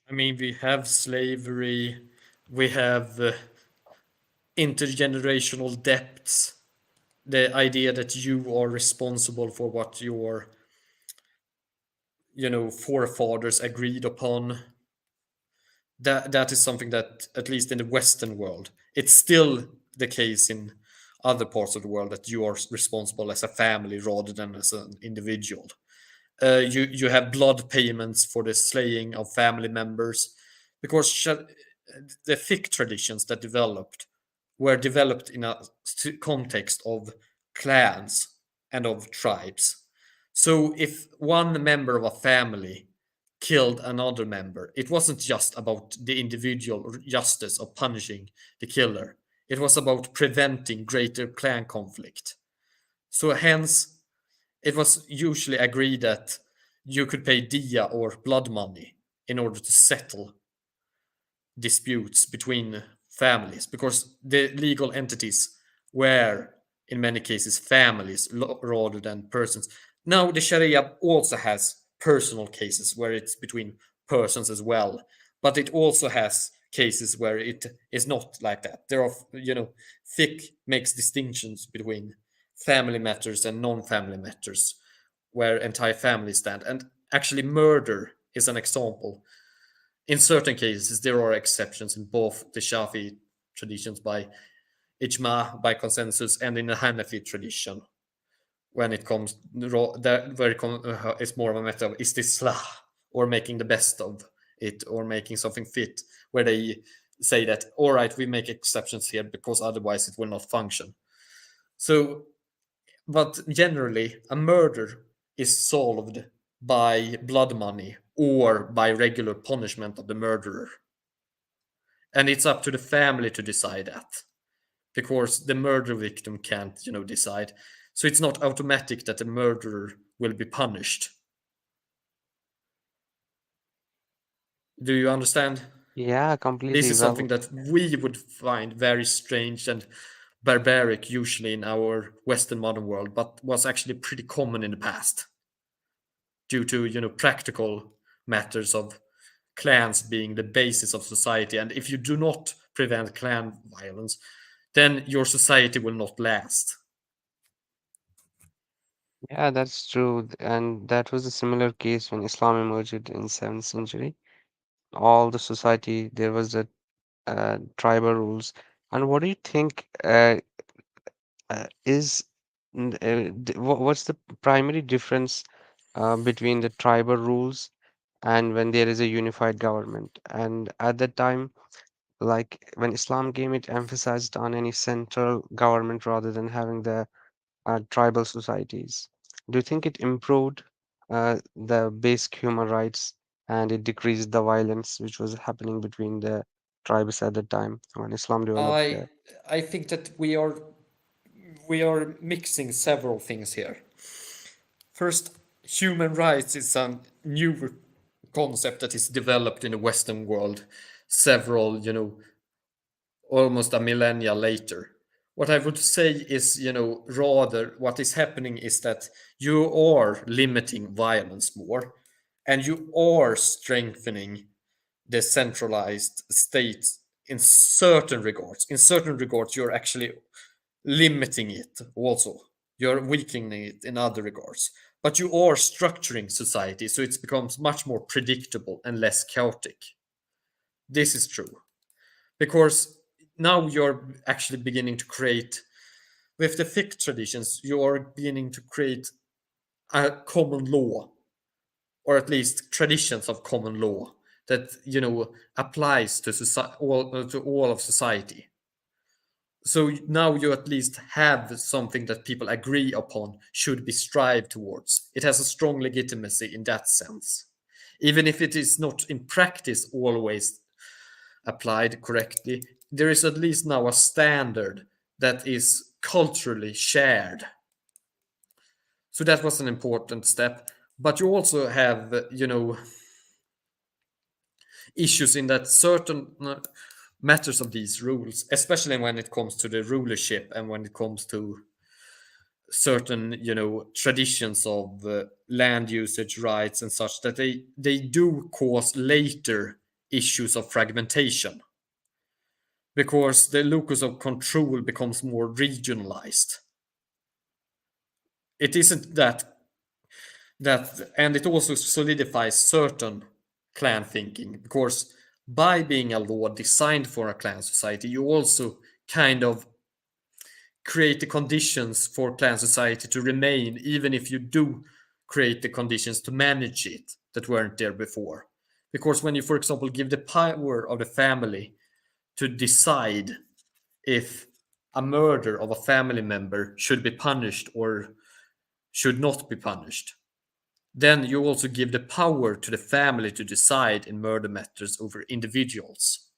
Speaker 3: I mean, we have slavery, we have intergenerational debts, the idea that you are responsible for what your, forefathers agreed upon. That is something that, at least in the Western world, it's still the case in other parts of the world, that you are responsible as a family rather than as an individual. You have blood payments for the slaying of family members, because the Fiqh traditions that developed were developed in a context of clans and of tribes. So if one member of a family killed another member, it wasn't just about the individual justice of punishing the killer. It was about preventing greater clan conflict. So hence, it was usually agreed that you could pay diya or blood money in order to settle disputes between families, because the legal entities were in many cases families rather than persons. Now the Sharia also has personal cases where it's between persons as well, but it also has cases where it is not like that. There are, fiqh makes distinctions between family matters and non-family matters, where entire families stand. And actually, murder is an example. In certain cases, there are exceptions in both the Shafi traditions by ijma, by consensus, and in the Hanafi tradition. When it comes, it's more of a matter of istislah, or making the best of it, or making something fit, where they say that, all right, we make exceptions here because otherwise it will not function. So, but generally, a murder is solved by blood money or by regular punishment of the murderer. And it's up to the family to decide that, because the murder victim can't, decide. So it's not automatic that the murderer will be punished. Do you understand?
Speaker 4: Yeah,
Speaker 3: This
Speaker 4: completely.
Speaker 3: is something
Speaker 4: Well,
Speaker 3: that we would find very strange and barbaric usually in our Western modern world, but was actually pretty common in the past, due to, practical matters of clans being the basis of society. And if you do not prevent clan violence, then your society will not last.
Speaker 4: yeah, that's true. And that was a similar case when Islam emerged in 7th century. All the society, there was a tribal rules. And what do you think is what's the primary difference between the tribal rules and when there is a unified government? And at that time, like when Islam came, it emphasized on any central government rather than having the tribal societies. Do you think it improved the basic human rights and it decreased the violence which was happening between the tribes at the time when Islam developed
Speaker 3: I
Speaker 4: there?
Speaker 3: I think that we are mixing several things here. First, human rights is a new concept that is developed in the Western world several, almost a millennia later. What I would say is, rather what is happening is that you are limiting violence more, and you are strengthening the centralized state in certain regards. In certain regards, you're actually limiting it also. You're weakening it in other regards. But you are structuring society so it becomes much more predictable and less chaotic. This is true. Because now you're actually beginning to create, with the fiqh traditions, you're beginning to create a common law, or at least traditions of common law that applies to all of society. So now you at least have something that people agree upon should be strived towards. It has a strong legitimacy in that sense. Even if it is not in practice always applied correctly, there is at least now a standard that is culturally shared. So that was an important step. But you also have, issues in that certain matters of these rules, especially when it comes to the rulership and when it comes to certain, traditions of land usage rights and such, that they do cause later issues of fragmentation because the locus of control becomes more regionalized. It isn't that and it also solidifies certain clan thinking because by being a law designed for a clan society, you also kind of create the conditions for clan society to remain, even if you do create the conditions to manage it that weren't there before. Because when you, for example, give the power of the family to decide if a murder of a family member should be punished or should not be punished, then you also give the power to the family to decide in murder matters over individuals.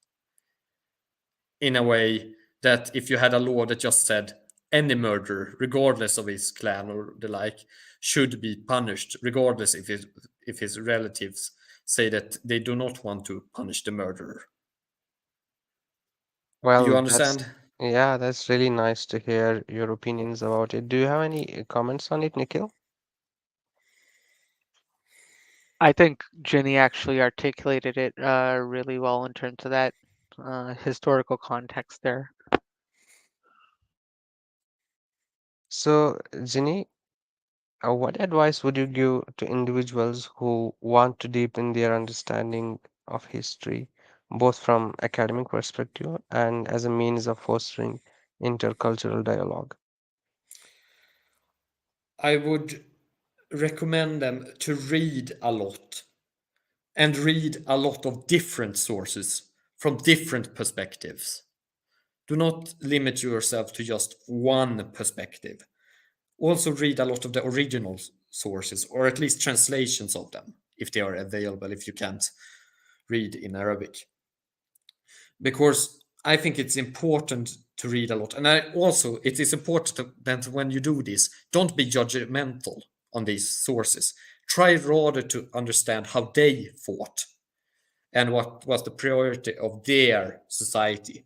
Speaker 3: In a way that if you had a law that just said any murderer, regardless of his clan or the like, should be punished, regardless if his relatives say that they do not want to punish the murderer.
Speaker 4: Well,
Speaker 3: You understand?
Speaker 4: yeah, that's really nice to hear your opinions about it. Do you have any comments on it, Nikhil?
Speaker 2: I think Jenny actually articulated it really well in terms of that historical context there.
Speaker 4: So, Ginny, what advice would you give to individuals who want to deepen their understanding of history, both from academic perspective and as a means of fostering intercultural dialogue?
Speaker 3: I would recommend them to read a lot and read a lot of different sources from different perspectives. Do not limit yourself to just one perspective. Also read a lot of the original sources, or at least translations of them, if they are available, if you can't read in Arabic. Because I think it's important to read a lot. And it is important that when you do this, don't be judgmental on these sources. Try rather to understand how they fought and what was the priority of their society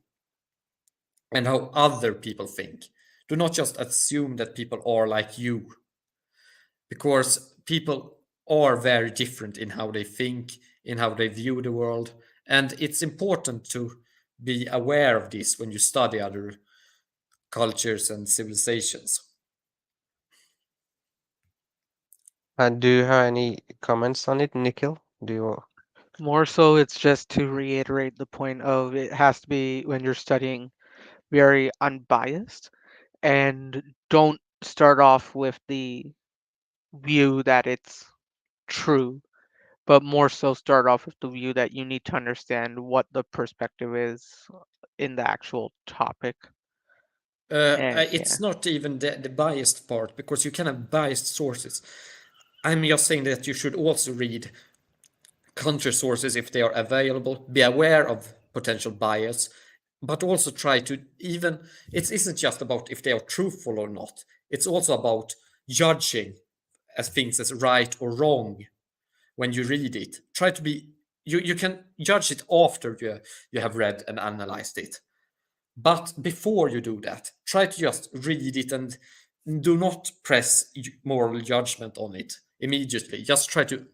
Speaker 3: and how other people think. Do not just assume that people are like you, because people are very different in how they think, in how they view the world. And it's important to be aware of this when you study other cultures and civilizations.
Speaker 4: Do you have any comments on it, Nikhil? Do you?
Speaker 2: More so, it's just to reiterate the point of it has to be, when you're studying, very unbiased, and don't start off with the view that it's true, but more so start off with the view that you need to understand what the perspective is in the actual topic. And
Speaker 3: It's not even the biased part, because you can have biased sources. I'm just saying that you should also read country sources if they are available, be aware of potential bias, but also try to it isn't just about if they are truthful or not. It's also about judging as things as right or wrong when you read it. Try to be you can judge it after you have read and analyzed it. But before you do that, try to just read it and do not press moral judgment on it immediately. Just try to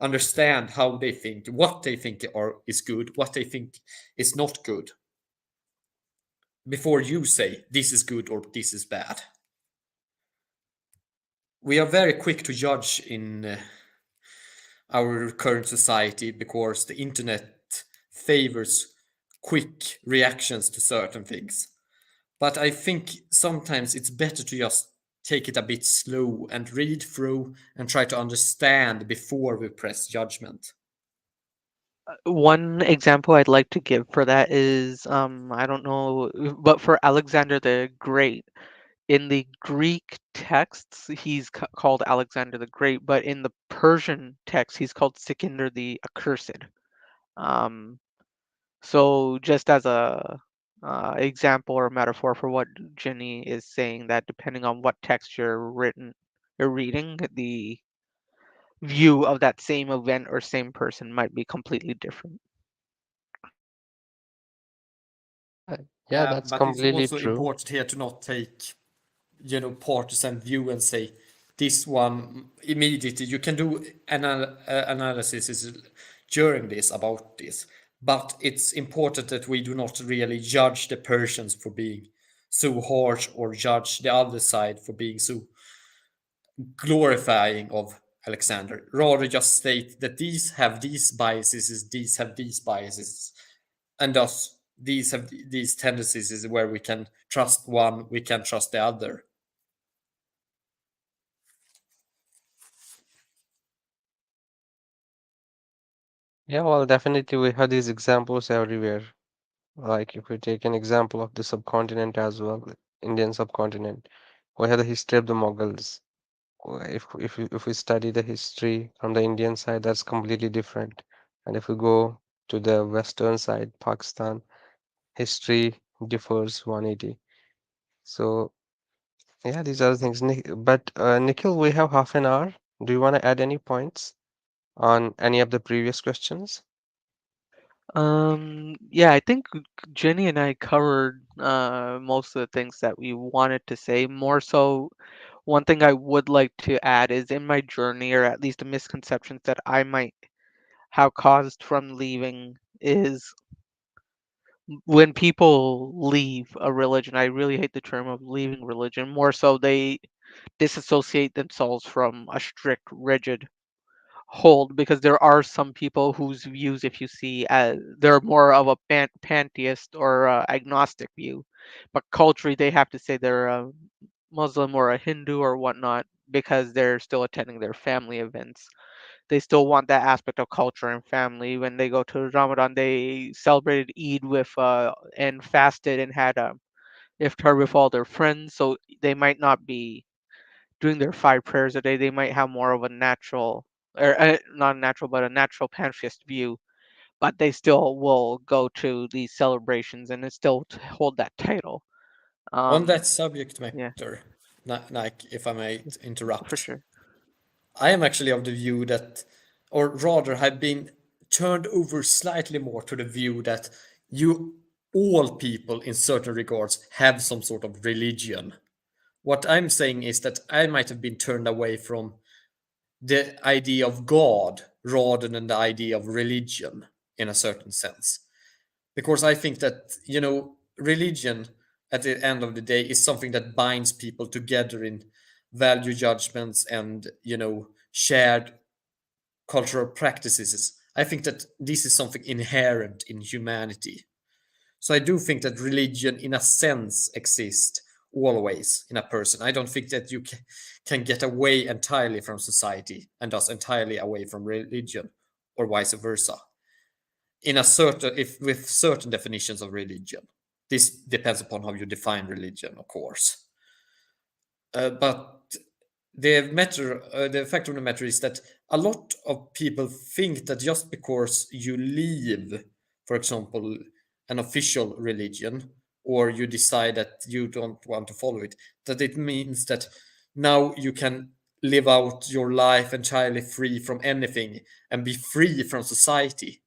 Speaker 3: understand how they think, what they think is good, what they think is not good, before you say this is good or this is bad. We are very quick to judge in our current society because the internet favors quick reactions to certain things. But I think sometimes it's better to just take it a bit slow and read through and try to understand before we press judgment.
Speaker 2: One example I'd like to give for that is I don't know, but for Alexander the Great, in the Greek texts he's called Alexander the Great, but in the Persian text he's called Sikandar the Accursed. Um, so just as a example or metaphor for what Jenny is saying, that depending on what text you're reading, the view of that same event or same person might be completely different.
Speaker 4: Yeah, that's
Speaker 3: But it's
Speaker 4: completely
Speaker 3: also
Speaker 4: true.
Speaker 3: important here to not take, partisan view and say this one immediately. You can do analysis during this about this, but it's important that we do not really judge the Persians for being so harsh or judge the other side for being so glorifying of Alexander. Rather, just state that these have these biases, these have these biases, and thus these have these tendencies is where we can trust one, we can trust the other.
Speaker 4: Yeah, well, definitely we have these examples everywhere. Like if we take an example of the subcontinent as well, Indian subcontinent, we have the history of the Mughals. If we study the history from the Indian side, that's completely different. And if we go to the Western side, Pakistan, history differs 180. So yeah, these are the things. But Nikhil, we have half an hour. Do you want to add any points on any of the previous questions?
Speaker 2: Yeah, I think Jenny and I covered most of the things that we wanted to say. More so, one thing I would like to add is in my journey, or at least the misconceptions that I might have caused from leaving, is when people leave a religion. I really hate the term of leaving religion. More so, they disassociate themselves from a strict, rigid hold, because there are some people whose views, if you see, as they're more of a pantheist or agnostic view, but culturally they have to say they're a Muslim or a Hindu or whatnot because they're still attending their family events. They still want that aspect of culture and family. When they go to Ramadan, they celebrated Eid with and fasted and had iftar with all their friends. So they might not be doing their 5 prayers a day. They might have more of a natural, or not natural, but a natural pantheist view. But they still will go to these celebrations and it still hold that title.
Speaker 3: On that
Speaker 2: Um,
Speaker 3: subject
Speaker 2: yeah,
Speaker 3: matter, like if I may
Speaker 2: for
Speaker 3: interrupt,
Speaker 2: sure.
Speaker 3: I am actually of the view that, or rather, have been turned over slightly more to the view that you, all people in certain regards, have some sort of religion. What I'm saying is that I might have been turned away from the idea of God rather than the idea of religion in a certain sense. Because I think that, religion at the end of the day is something that binds people together in value judgments and, shared cultural practices. I think that this is something inherent in humanity. So I do think that religion, in a sense, exists always in a person. I don't think that you can get away entirely from society and thus entirely away from religion, or vice versa. In a certain, if with certain definitions of religion, this depends upon how you define religion, of course. But the fact of the matter is that a lot of people think that just because you leave, for example, an official religion, or you decide that you don't want to follow it, that it means that now you can live out your life entirely free from anything and be free from society.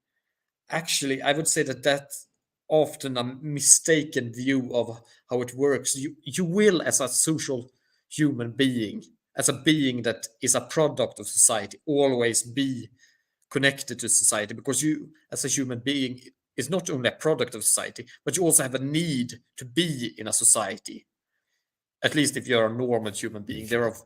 Speaker 3: Actually, I would say that that's often a mistaken view of how it works. You will, as a social human being, as a being that is a product of society, always be connected to society, because you, as a human being, is not only a product of society, but you also have a need to be in a society. At least if you're a normal human being, there are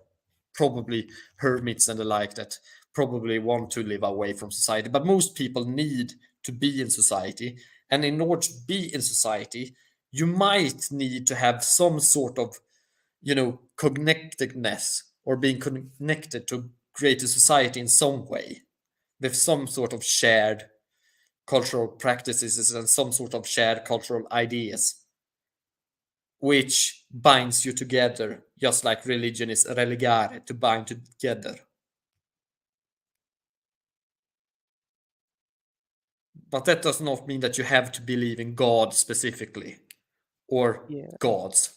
Speaker 3: probably hermits and the like that probably want to live away from society, but most people need to be in society. And in order to be in society, you might need to have some sort of, connectedness, or being connected to greater society in some way, with some sort of shared cultural practices and some sort of shared cultural ideas, which binds you together, just like religion is religare, to bind together. But that does not mean that you have to believe in God specifically or
Speaker 2: Yeah,
Speaker 3: gods.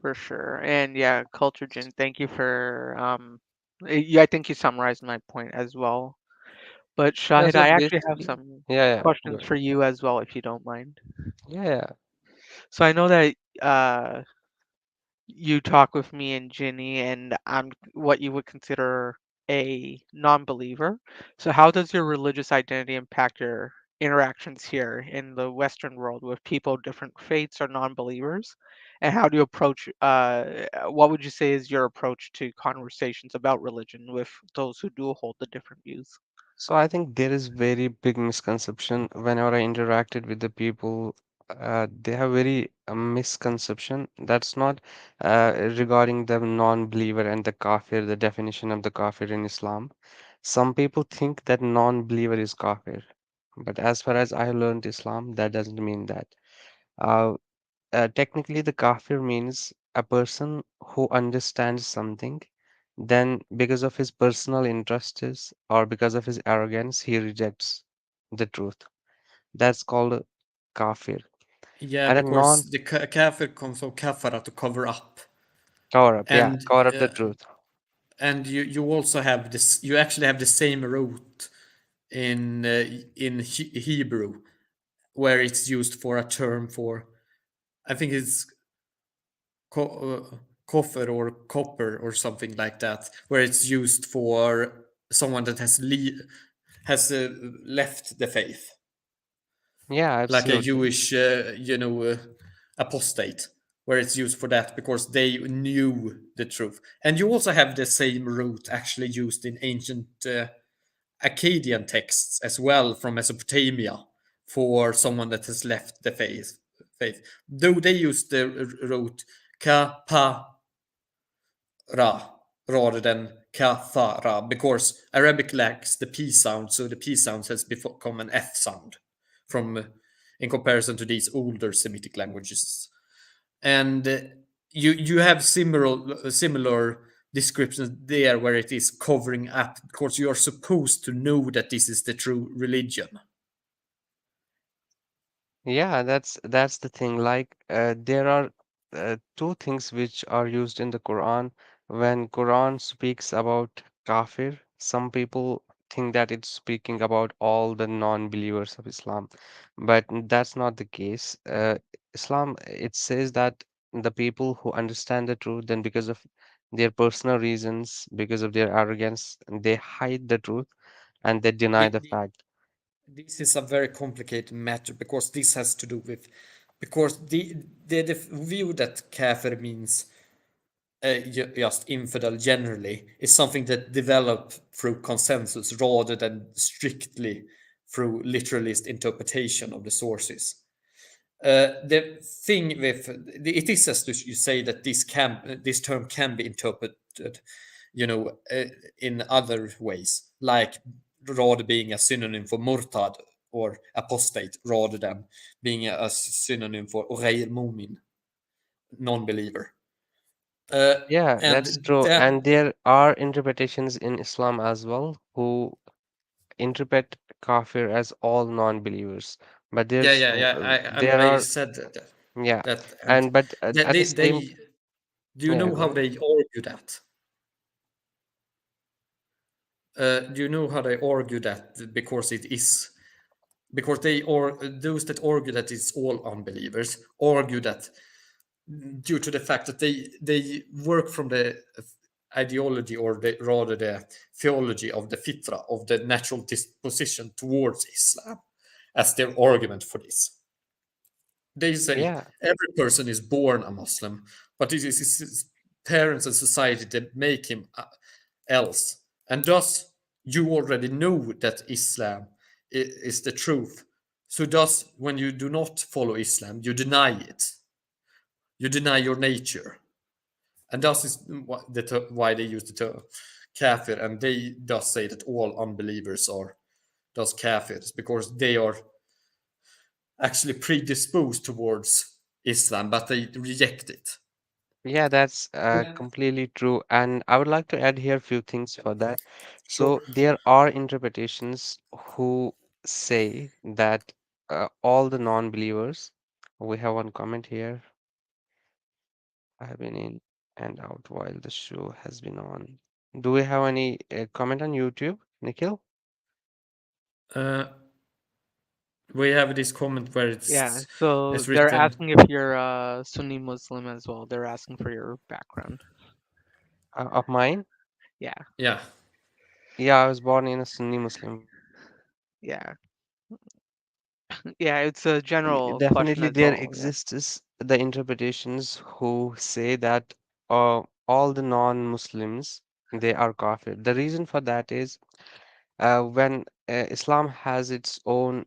Speaker 2: for sure. And yeah, Culture Gen, thank you for yeah, I think you summarized my point as well. But
Speaker 4: Yeah,
Speaker 2: Shahid,
Speaker 4: so
Speaker 2: I actually have
Speaker 4: basically,
Speaker 2: some
Speaker 4: yeah, go
Speaker 2: questions
Speaker 4: ahead.
Speaker 2: for you as well, if you don't mind.
Speaker 4: Yeah,
Speaker 2: So I know that you talk with me and Ginny, and I'm what you would consider a non-believer. So how does your religious identity impact your interactions here in the Western world with people of different faiths or non-believers? And how do you approach, what would you say is your approach to conversations about religion with those who do hold the different views?
Speaker 4: so I think there is very big misconception whenever I interacted with the people. They have very misconception. That's not regarding the non-believer and the kafir, the definition of the kafir in Islam. Some people think that non-believer is kafir, but as far as I learned Islam, that doesn't mean that. Uh, Technically, the kafir means a person who understands something, then because of his personal interests or because of his arrogance, he rejects the truth. That's called a kafir.
Speaker 3: Yeah,
Speaker 4: And a
Speaker 3: because
Speaker 4: non
Speaker 3: the kafir comes from kafara, to cover up.
Speaker 4: cover up, yeah,
Speaker 3: And
Speaker 4: cover up the
Speaker 3: uh,
Speaker 4: truth.
Speaker 3: and you also have this, you actually have the same root in Hebrew, where it's used for a term for, I think it's copper or copper or something like that, where it's used for someone that has left the faith,
Speaker 4: Yeah,
Speaker 3: like a
Speaker 4: absolutely.
Speaker 3: Jewish, apostate, where it's used for that because they knew the truth. And you also have the same root actually used in ancient Akkadian texts as well, from Mesopotamia, for someone that has left the faith. Though they use the root kapara rather than kathara, because Arabic lacks the p sound, so the p sound has become an f sound from in comparison to these older Semitic languages. And you have similar descriptions there, where it is covering up because you are supposed to know that this is the true religion.
Speaker 4: Yeah, that's the thing. Like, there are two things which are used in the Quran. When Quran speaks about kafir, some people think that it's speaking about all the non-believers of Islam, but that's not the case. Islam, it says that the people who understand the truth, then because of their personal reasons, because of their arrogance, they hide the truth and they deny
Speaker 3: The,
Speaker 4: the
Speaker 3: the,
Speaker 4: fact.
Speaker 3: this is a very complicated matter because this has to do with, because the view that kafir means just infidel generally is something that developed through consensus rather than strictly through literalist interpretation of the sources. The thing with it is, as you say, that this term can be interpreted, in other ways, like rather being a synonym for murtad or apostate, rather than being a synonym for غير mu'min, non-believer.
Speaker 4: Yeah, that's
Speaker 3: And
Speaker 4: true.
Speaker 3: that,
Speaker 4: And there are interpretations in Islam as well who interpret kafir as all non-believers. But
Speaker 3: yeah,
Speaker 4: there's
Speaker 3: yeah, yeah.
Speaker 4: there
Speaker 3: I
Speaker 4: are,
Speaker 3: said that,
Speaker 4: yeah,
Speaker 3: and
Speaker 4: and but
Speaker 3: that
Speaker 4: at the same,
Speaker 3: do you
Speaker 4: yeah,
Speaker 3: know
Speaker 4: go
Speaker 3: how
Speaker 4: ahead.
Speaker 3: they argue that? Do you know how they argue that? Because it is, because they, or those that argue that it's all unbelievers argue that due to the fact that they work from the ideology, or rather the theology of the fitra, of the natural disposition towards Islam, as their argument for this. They say
Speaker 4: Yeah,
Speaker 3: every person is born a Muslim, but it is his parents and society that make him else. And thus, you already know that Islam is the truth. So, thus, when you do not follow Islam, you deny it. You deny your nature. And thus is why they use the term kafir, and they thus say that all unbelievers are those kafirs, because they are actually predisposed towards Islam, but they reject it.
Speaker 4: Yeah, that's
Speaker 3: Yeah.
Speaker 4: completely true. And I would like to add here a few things for that.
Speaker 3: Sure.
Speaker 4: So there are interpretations who say that all the non-believers, we have one comment here. I have been in and out while the show has been on. Do we have any comment on YouTube, Nikhil?
Speaker 3: Uh, we have this comment where
Speaker 2: Yeah, so
Speaker 3: it's
Speaker 2: they're
Speaker 3: written.
Speaker 2: asking if you're a Sunni Muslim as well. They're asking for your background.
Speaker 4: Of mine?
Speaker 2: Yeah,
Speaker 3: Yeah.
Speaker 4: Yeah, I was born in a Sunni Muslim.
Speaker 2: yeah, yeah. It's a general question
Speaker 4: Definitely,
Speaker 2: as
Speaker 4: there
Speaker 2: well. Yeah.
Speaker 4: exists the interpretations who say that all the non-Muslims they are kafir. The reason for that is when Islam has its own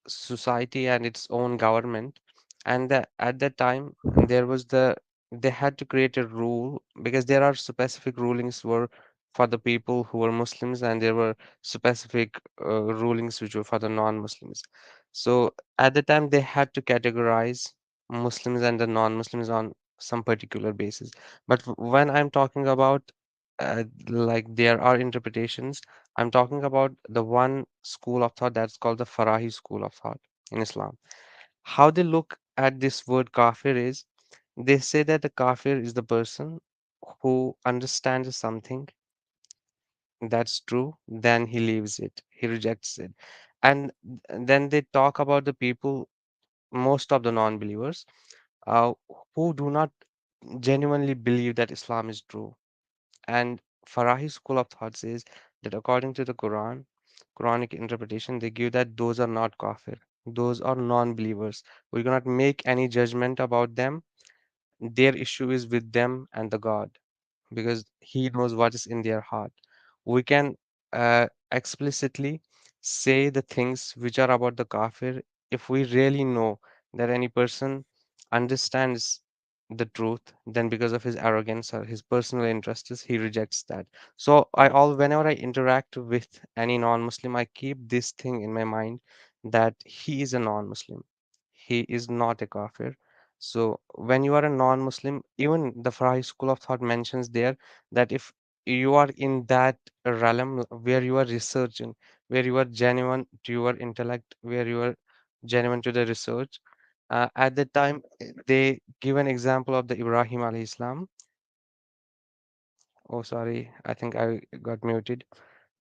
Speaker 4: society and its own government, and at that time there was they had to create a rule because there are specific rulings were for the people who were Muslims, and there were specific rulings which were for the non-Muslims. So at the time they had to categorize Muslims and the non-Muslims on some particular basis. But when I'm talking about like there are interpretations, I'm talking about the one school of thought that's called the Farahi school of thought in Islam. How they look at this word kafir is they say that the kafir is the person who understands something that's true, then he leaves it, he rejects it. And then they talk about the people, most of the non-believers, uh, who do not genuinely believe that Islam is true. And Farahi school of thought says that according to the Quranic interpretation, they give that those are not kafir. Those are non-believers. We cannot make any judgment about them. Their issue is with them and the God, because He knows what is in their heart. We can explicitly say the things which are about the kafir if we really know that any person understands the truth, then because of his arrogance or his personal interests, he rejects that. So I all whenever I interact with any non-Muslim, I keep this thing in my mind that he is a non-Muslim. He is not a kafir. So when you are a non-Muslim, even the Farahi school of thought mentions there that if you are in that realm where you are researching, where you are genuine to your intellect, where you are genuine to the research, at that time they give an example of the Ibrahim alayhi Islam. Oh, sorry, I think I got muted.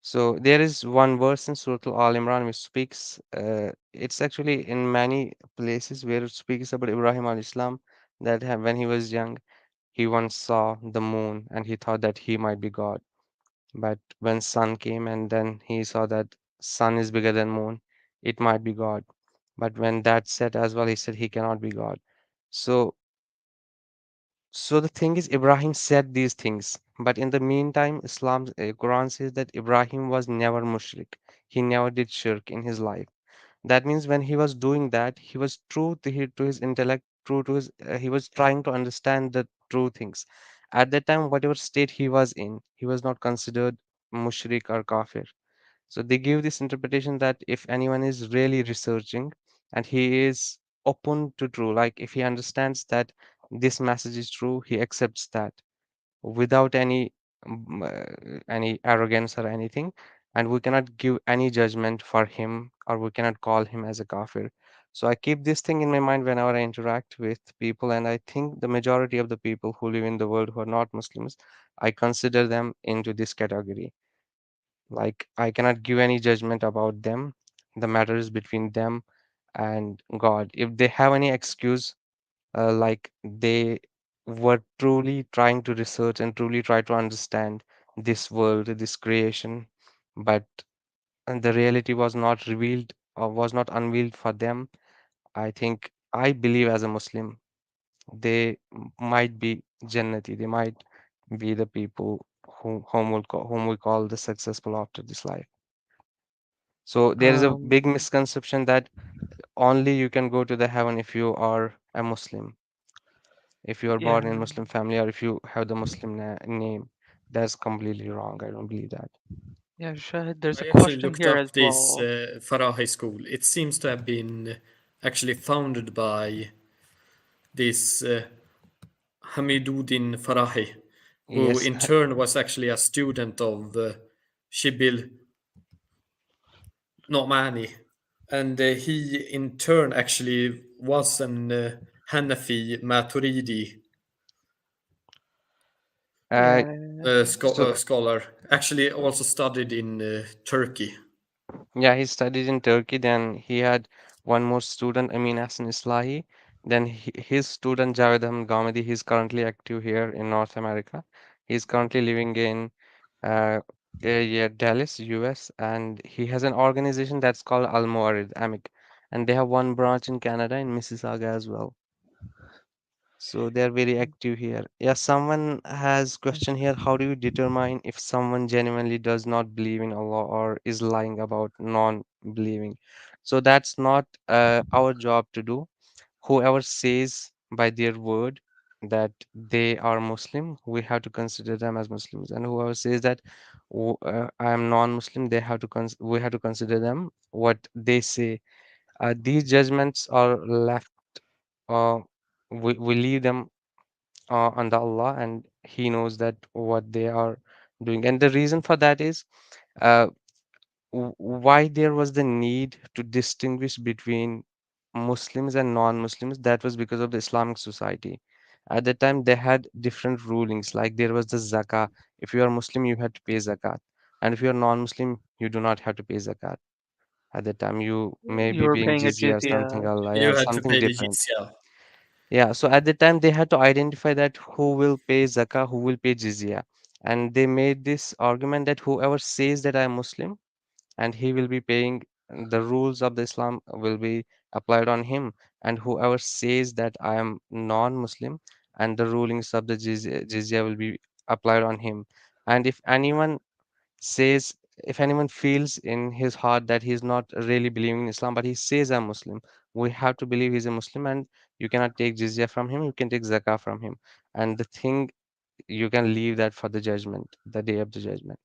Speaker 4: So there is one verse in Surah Al Imran which speaks. It's actually in many places where it speaks about Ibrahim alayhi Islam that when he was young, he once saw the moon and he thought that he might be God. But when sun came and then he saw that sun is bigger than moon, it might be God. But when that set as well, he said he cannot be God. So so the thing is, Ibrahim said these things, but in the meantime, Islam's Quran says that Ibrahim was never mushrik. He never did shirk in his life. That means when he was doing that, he was true to his intellect, true to his. He was trying to understand the true things. At that time, whatever state he was in, he was not considered mushrik or kafir. So they give this interpretation that if anyone is really researching and he is open to true, like if he understands that this message is true, he accepts that without any arrogance or anything, and we cannot give any judgment for him or we cannot call him as a kafir. So I keep this thing in my mind whenever I interact with people, and I think the majority of the people who live in the world who are not Muslims, I consider them into this category. Like, I cannot give any judgment about them. The matter is between them and God. If they have any excuse, like they were truly trying to research and truly try to understand this world, this creation, but the reality was not revealed or was not unveiled for them, I think I believe as a Muslim, they might be Jannati. They might be the people whom we call the successful after this life. So there is a
Speaker 2: Um,
Speaker 4: big misconception that only you can go to the heaven if you are a Muslim, if you are born in
Speaker 2: yeah.
Speaker 4: Muslim family, or if you have the Muslim name. That's completely wrong. I don't believe that.
Speaker 2: Yeah, Shahid, there's a
Speaker 3: I actually
Speaker 2: question
Speaker 3: looked
Speaker 2: here
Speaker 3: up
Speaker 2: as
Speaker 3: this
Speaker 2: well.
Speaker 3: Farahi school. It seems to have been actually founded by this Hamiduddin Farahi, who
Speaker 4: Yes,
Speaker 3: in turn was actually a student of Shibil Nomani. And he in turn actually was an Hanafi Maturidi
Speaker 4: uh,
Speaker 2: Yeah.
Speaker 4: so
Speaker 3: scholar. Actually, also studied in Turkey.
Speaker 4: yeah, he studied in Turkey. Then he had one more student, Amin Hassan Islahi. Then his student Javed Ahmed Ghamidi, he's currently active here in North America. He's currently living in yeah, Dallas, US, and he has an organization that's called Al Muarid Amic, and they have one branch in Canada in Mississauga as well. So they're very active here. Yeah, someone has question here. How do you determine if someone genuinely does not believe in Allah or is lying about non-believing? So that's not our job to do. Whoever says by their word that they are Muslim, we have to consider them as Muslims. And whoever says that I am non-Muslim, they have to we have to consider them what they say. These judgments are left. Uh, we leave them under Allah, and He knows that what they are doing. And the reason for that is uh, why there was the need to distinguish between Muslims and non-Muslims. That was because of the Islamic society. At the time, they had different rulings. Like there was the zakah. If you are Muslim, you had to pay zakat, and if you are non-Muslim, you do not have to pay zakat. At the time, you may
Speaker 2: You
Speaker 4: be
Speaker 2: were
Speaker 4: paying
Speaker 2: paying a
Speaker 4: jizya or something,
Speaker 2: jizya.
Speaker 4: Allah, yeah,
Speaker 3: You had to
Speaker 4: something
Speaker 3: pay the
Speaker 4: different.
Speaker 3: jizya.
Speaker 4: Yeah, so at the time they had to identify that who will pay zakah, who will pay jizya. And they made this argument that whoever says that I am Muslim and he will be paying the rules of the Islam will be applied on him. And whoever says that I am non-Muslim and the rulings of the jizya will be applied on him. And says if anyone feels in his heart that he's not really believing in Islam, but he says I'm Muslim, we have to believe he's a Muslim, and you cannot take jizya from him, you can take zakah from him. And the thing, you can leave that for the judgment, the day of the judgment.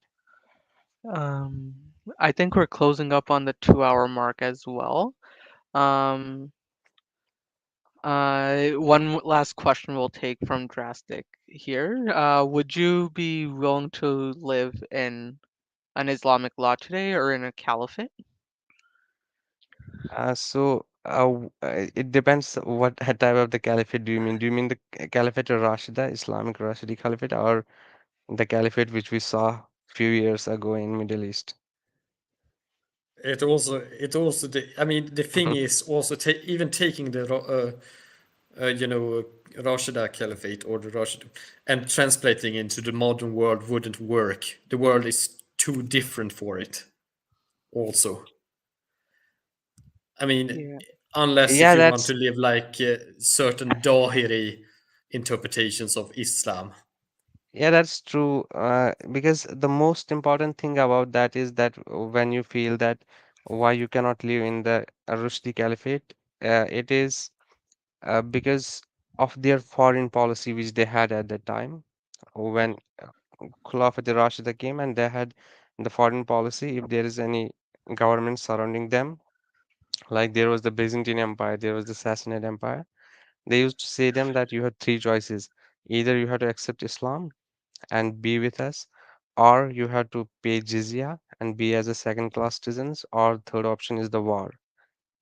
Speaker 2: Um, I think we're closing up on the 2 hour mark as well. Um, one last question we'll take from Drastic here. Would you be willing to live in an Islamic law today or in a caliphate?
Speaker 4: It depends what type of the caliphate do you mean? Do you mean the Caliphate of Rashida, Islamic Rashidi Caliphate, or the caliphate which we saw few years ago in Middle East?
Speaker 3: I mean, the thing is also even taking the Rashida Caliphate or the Rashid and translating into the modern world wouldn't work. The world is too different for it. Also, I mean,
Speaker 2: Yeah.
Speaker 3: unless if
Speaker 4: Yeah,
Speaker 3: you want
Speaker 4: that's
Speaker 3: to live like certain Dahiri interpretations of Islam.
Speaker 4: Yeah, that's true. Because the most important thing about that is that when you feel that why you cannot live in the Rushdie Caliphate, it is because of their foreign policy which they had at that time when Khilafat Rashida came, and they had the foreign policy. If there is any government surrounding them, like there was the Byzantine Empire, there was the Sassanid Empire, they used to say them that you had three choices. Either you have to accept Islam and be with us, or you have to pay jizya and be as a second class citizens, or third option is the war.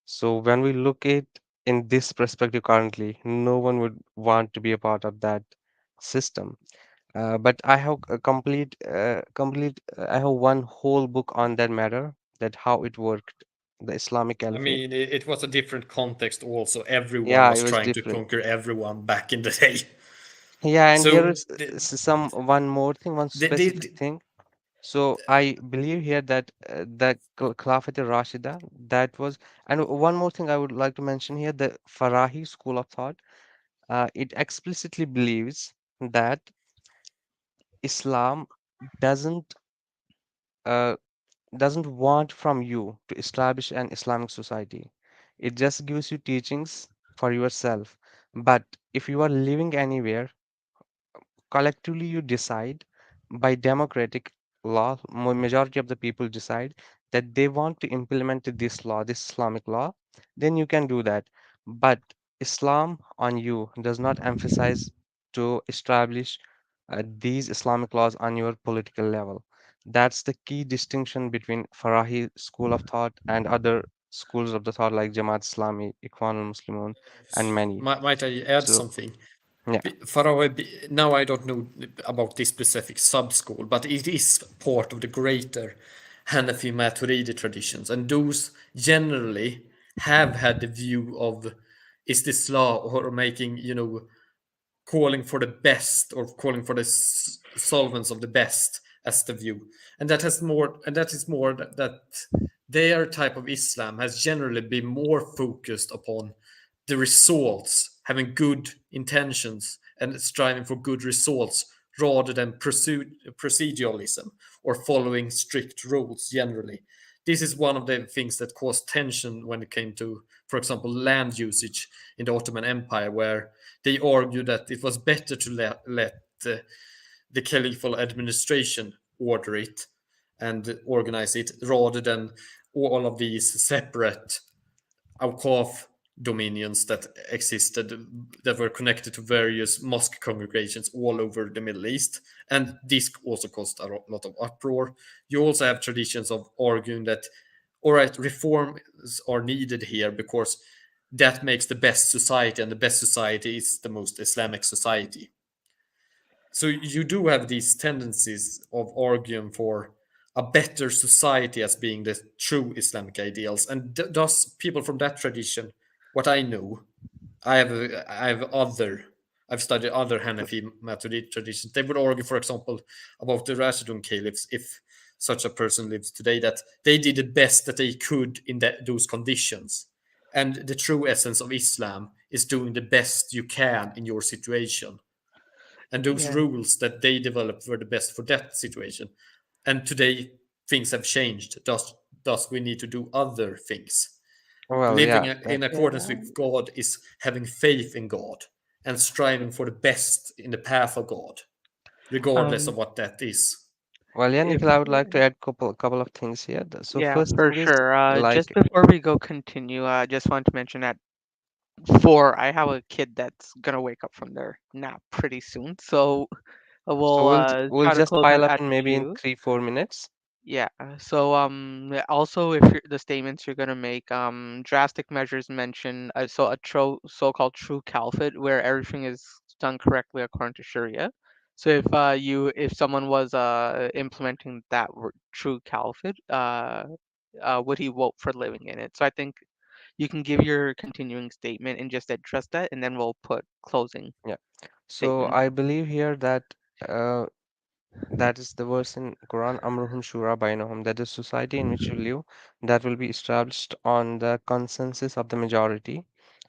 Speaker 4: So when we look at in this perspective currently, no one would want to be a part of that system. But I have a I have one whole book on that matter, that how it worked, the Islamic
Speaker 3: I
Speaker 4: Caliphate.
Speaker 3: mean, it was a different context also. Everyone
Speaker 4: Yeah,
Speaker 3: was
Speaker 4: it was
Speaker 3: trying to
Speaker 4: different.
Speaker 3: conquer everyone back in the day.
Speaker 4: Yeah, and here
Speaker 3: So
Speaker 4: is some one more thing, one specific
Speaker 3: the
Speaker 4: thing. So I believe here that the Khilafat Rashida, that was, and one more thing I would like to mention here, the Farahi school of thought, it explicitly believes that Islam doesn't uh, doesn't want from you to establish an Islamic society. It just gives you teachings for yourself. But if you are living anywhere, collectively you decide by democratic law, majority of the people decide that they want to implement this law, this Islamic law, then you can do that. But Islam on you does not emphasize to establish these Islamic laws on your political level. That's the key distinction between Farahi school of thought and other schools of the thought like Jamaat Islami, Ikhwanul Muslimun, and many.
Speaker 3: Might I add
Speaker 4: So
Speaker 3: something?
Speaker 4: yeah,
Speaker 3: Faroe, now I don't know about this specific sub-school, but it is part of the greater Hanafi Maturidi traditions, and those generally have had the view of is this law or making, calling for the best or calling for the solvents of the best as the view, and that is more that their type of Islam has generally been more focused upon the results, having good intentions and striving for good results rather than proceduralism or following strict rules generally. This is one of the things that caused tension when it came to, for example, land usage in the Ottoman Empire, where they argued that it was better to let the caliphal administration order it and organize it rather than all of these separate Awqaf dominions that existed that were connected to various mosque congregations all over the Middle East. And this also caused a lot of uproar. You also have traditions of arguing that, all right, reforms are needed here because that makes the best society, and the best society is the most Islamic society. So you do have these tendencies of arguing for a better society as being the true Islamic ideals, and thus people from that tradition, what I know, I've studied other Hanafi Maturidi traditions. They would argue, for example, about the Rashidun caliphs, if such a person lives today, that they did the best that they could in those conditions. And the true essence of Islam is doing the best you can in your situation, and those
Speaker 2: Yeah.
Speaker 3: rules that they developed were the best for that situation. And today things have changed. Thus we need to do other things.
Speaker 4: well,
Speaker 3: Living
Speaker 4: yeah,
Speaker 3: in accordance
Speaker 2: Yeah.
Speaker 3: with God is having faith in God and striving for the best in the path of God, regardless of
Speaker 2: Um,
Speaker 3: what that is.
Speaker 4: well, yeah,
Speaker 2: if
Speaker 4: Nikhil, I would like to add couple of things here. So
Speaker 2: yeah,
Speaker 4: first
Speaker 2: for
Speaker 4: thing is
Speaker 2: sure. Just
Speaker 4: like,
Speaker 2: before we go continue, I just want to mention that I have a kid that's gonna wake up from their nap pretty soon, so
Speaker 4: so
Speaker 2: we'll
Speaker 4: we'll
Speaker 2: try to
Speaker 4: just
Speaker 2: close
Speaker 4: pile
Speaker 2: it
Speaker 4: up
Speaker 2: at
Speaker 4: in maybe in
Speaker 2: two.
Speaker 4: 3 4 minutes.
Speaker 2: Yeah. So also if the statements you're gonna make drastic measures mention so a so-called true caliphate where everything is done correctly according to Sharia. So if someone was implementing that true caliphate, would he vote for living in it? So I think you can give your continuing statement and just address that, and then we'll put closing
Speaker 4: Yeah. So
Speaker 2: statements.
Speaker 4: I believe here that uh, that is the verse in Quran, Amruhum Shura Bainahum, that the society in which you live that will be established on the consensus of the majority,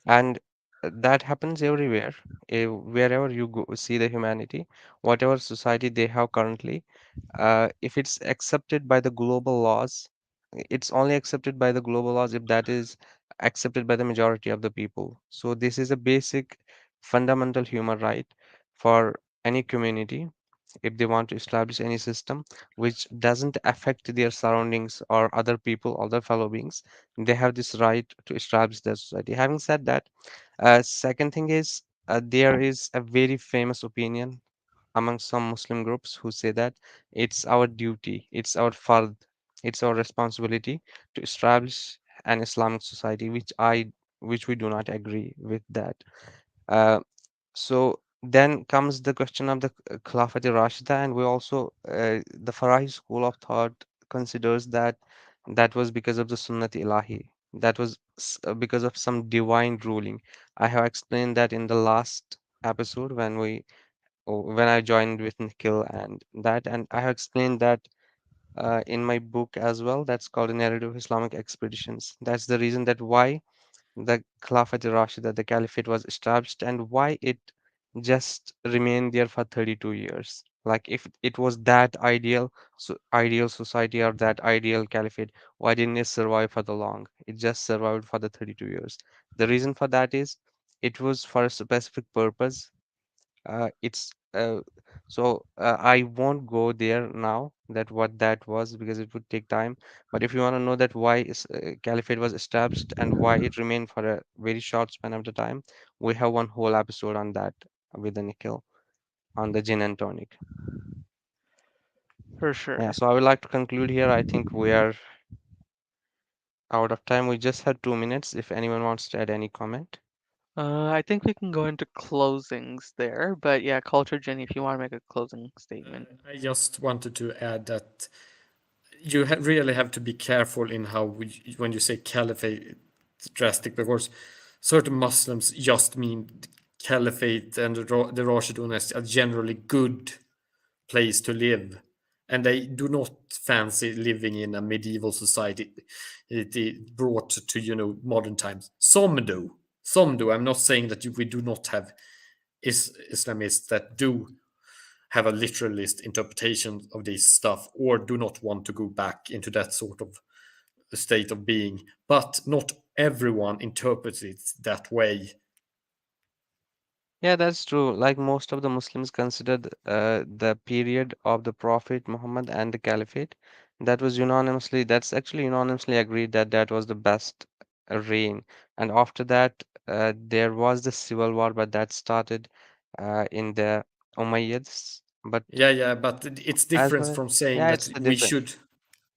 Speaker 4: and that happens everywhere. Wherever you go, see the humanity, whatever society they have currently, if it's accepted by the global laws, it's only accepted by the global laws if that is accepted by the majority of the people. So this is a basic fundamental human right for any community if they want to establish any system which doesn't affect their surroundings or other people, other fellow beings, they have this right to establish their society. Having said that, second thing is there is a very famous opinion among some Muslim groups who say that it's our duty, it's our fard, it's our responsibility to establish an Islamic society, which we do not agree with that. Uh, so then comes the question of the Khilafat Rashida, and we also the Farahi school of thought considers that that was because of the Sunnat Ilahi. That was because of some divine ruling. I have explained that in the last episode when I joined with Nikhil and that, and I have explained that in my book as well. That's called a Narrative of Islamic Expeditions. That's the reason that why the Khilafat Rashida, the Caliphate, was established and why it just remained there for 32 years. Like if it was that ideal, ideal society or that ideal caliphate, why didn't it survive for the long? It just survived for the 32 years. The reason for that is it was for a specific purpose. It's I won't go there now that what that was, because it would take time. But if you want to know that why caliphate was established and why it remained for a very short span of the time, we have one whole episode on that with the Nikhil on the gin and tonic.
Speaker 2: For
Speaker 4: Yeah,
Speaker 2: sure.
Speaker 4: so I would like to conclude here. I think we are out of time. We just had 2 minutes. If anyone wants to add any comment.
Speaker 2: I think we can go into closings there, but yeah, Culture Jenny, if you want to make a closing statement.
Speaker 3: I just wanted to add that you really have to be careful in how when you say caliphate drastic, because certain Muslims just mean caliphate and the Rashidun as a generally good place to live, and they do not fancy living in a medieval society it brought to modern times. Some do. I'm not saying that we do not have Islamists that do have a literalist interpretation of this stuff or do not want to go back into that sort of state of being, but not everyone interprets it that way.
Speaker 4: Yeah, that's true. Like most of the Muslims considered the period of the Prophet Muhammad and the Caliphate, that's actually unanimously agreed that that was the best reign. And after that, there was the civil war, but that started in the Umayyads. But
Speaker 3: Yeah, but it's
Speaker 4: as
Speaker 3: different
Speaker 4: well,
Speaker 3: from saying
Speaker 4: yeah,
Speaker 3: that
Speaker 4: it's the
Speaker 3: we
Speaker 4: different.
Speaker 3: should.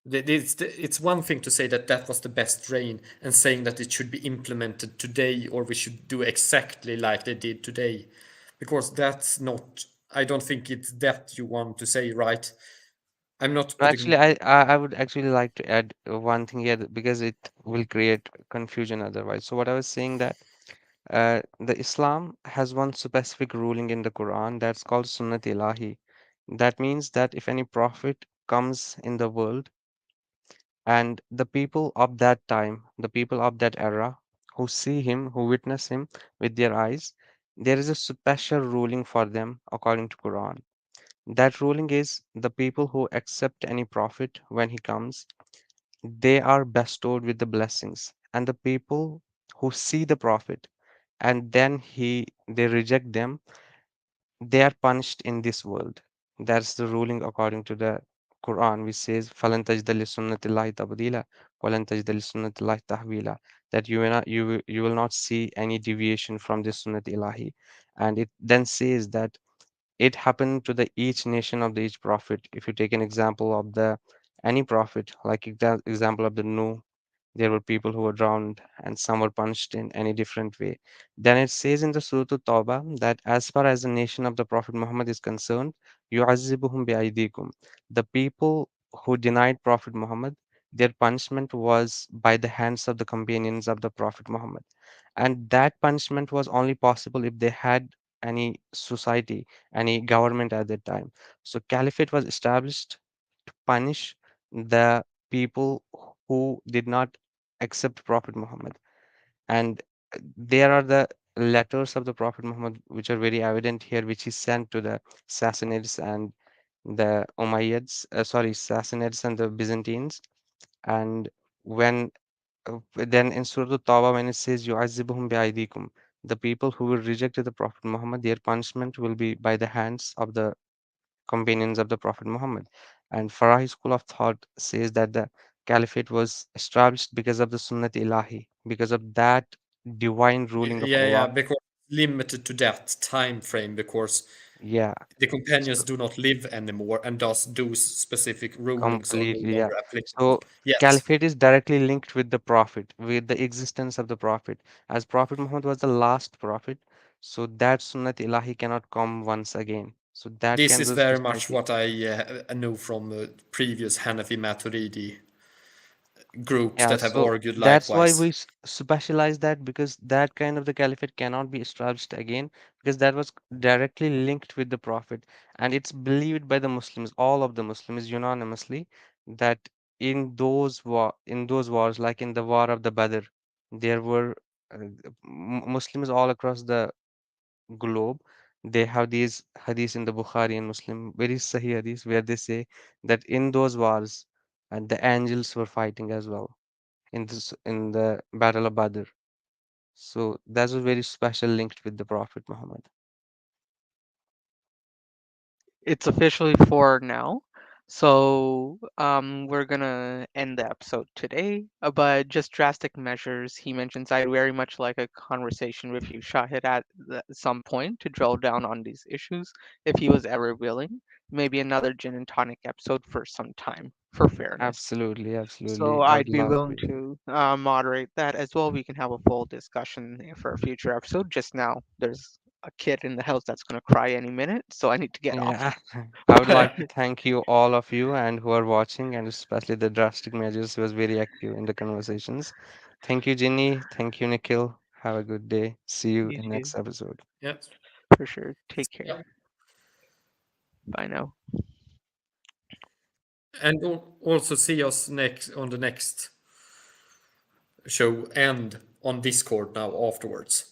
Speaker 3: It's one thing to say that that was the best reign and saying that it should be implemented today or we should do exactly like they did today, because that's not. I don't think it's that you want to say, right? I'm not
Speaker 4: Actually,
Speaker 3: putting.
Speaker 4: I would actually like to add one thing here because it will create confusion otherwise. So what I was saying that the Islam has one specific ruling in the Quran that's called Sunnat Ilahi. That means that if any prophet comes in the world and the people of that time, the people of that era who see him, who witness him with their eyes, there is a special ruling for them according to Quran. That ruling is the people who accept any prophet when he comes, they are bestowed with the blessings. And the people who see the prophet and then they reject them, they are punished in this world. That's the ruling according to the Quran, which says فَلَن تَجْدَ لِسُنَّةِ اللَّهِ تَبْدِيلًا وَلَن تَجْدَ لِسُنَّةِ اللَّهِ تَحْوِيلًا, that you will not see any deviation from this Sunnat Ilahi. And it then says that it happened to the each nation of the each prophet. If you take an example of the any prophet, like example of the Nuh, there were people who were drowned and some were punished in any different way. Then it says in the Surah Tawbah that as far as the nation of the Prophet Muhammad is concerned, يُعَذِّبُهُم بِأَيْدِيكُم, the people who denied Prophet Muhammad, their punishment was by the hands of the companions of the Prophet Muhammad. And that punishment was only possible if they had any society, any government at that time. So caliphate was established to punish the people who did not accept Prophet Muhammad. And there are the letters of the Prophet Muhammad which are very evident here, which he sent to the Sassanids and the Umayyads, Sassanids and the Byzantines. And when then in Surah Tawbah, when it says yu'azzibuhum bi'aydikum, the people who will reject the Prophet Muhammad, their punishment will be by the hands of the companions of the Prophet Muhammad. And Farahi school of thought says that the caliphate was established because of the Sunnat Ilahi, because of that divine ruling of
Speaker 3: Yeah,
Speaker 4: Allah.
Speaker 3: because limited to that time frame, because
Speaker 4: Yeah,
Speaker 3: the companions
Speaker 4: so
Speaker 3: do not live anymore, and thus those specific rulings are no
Speaker 4: completely, yeah.
Speaker 3: longer applicable.
Speaker 4: So
Speaker 3: Yes,
Speaker 4: caliphate is directly linked with the Prophet, with the existence of the Prophet. As Prophet Muhammad was the last Prophet, so that Sunnat Ilahi cannot come once again. So that
Speaker 3: this
Speaker 4: can
Speaker 3: is
Speaker 4: be
Speaker 3: very much
Speaker 4: society.
Speaker 3: what I know from previous Hanafi Maturidi groups
Speaker 4: Yeah,
Speaker 3: that have
Speaker 4: so
Speaker 3: argued
Speaker 4: that's why we
Speaker 3: likewise.
Speaker 4: specialize that, because that kind of the caliphate cannot be established again, because that was directly linked with the Prophet. And it's believed by the Muslims, all of the Muslims unanimously, that in those wars, like in the war of the Badr, there were Muslims all across the globe. They have these hadiths in the Bukhari and Muslim, very Sahih hadiths, where they say that in those wars, the angels were fighting as well in the Battle of Badr. So that was very special linked with the Prophet Muhammad.
Speaker 2: It's officially 4 now. So, we're gonna end the episode today, but just drastic measures. He mentions I'd very much like a conversation with you, Shahid, at some point to drill down on these issues, if he was ever willing. Maybe another gin and tonic episode for some time, for fairness.
Speaker 4: Absolutely,
Speaker 2: So
Speaker 4: absolutely. I'd
Speaker 2: I'd be
Speaker 4: love
Speaker 2: willing
Speaker 4: to.
Speaker 2: to moderate that as well. We can have a full discussion for a future episode. Just now, there's a kid in the house that's gonna cry any minute, so I need to get off.
Speaker 4: Yeah, I would like to thank you, all of you, and who are watching, and especially the drastic measures who was very active in the conversations. Thank you, Ginny. Thank you, Nikhil. Have a good day. See you
Speaker 2: You
Speaker 4: in
Speaker 2: too,
Speaker 4: next episode.
Speaker 3: Yeah.
Speaker 2: for sure. Take care.
Speaker 3: Yeah.
Speaker 2: Bye now.
Speaker 3: And also see us next on the next show and on Discord now afterwards.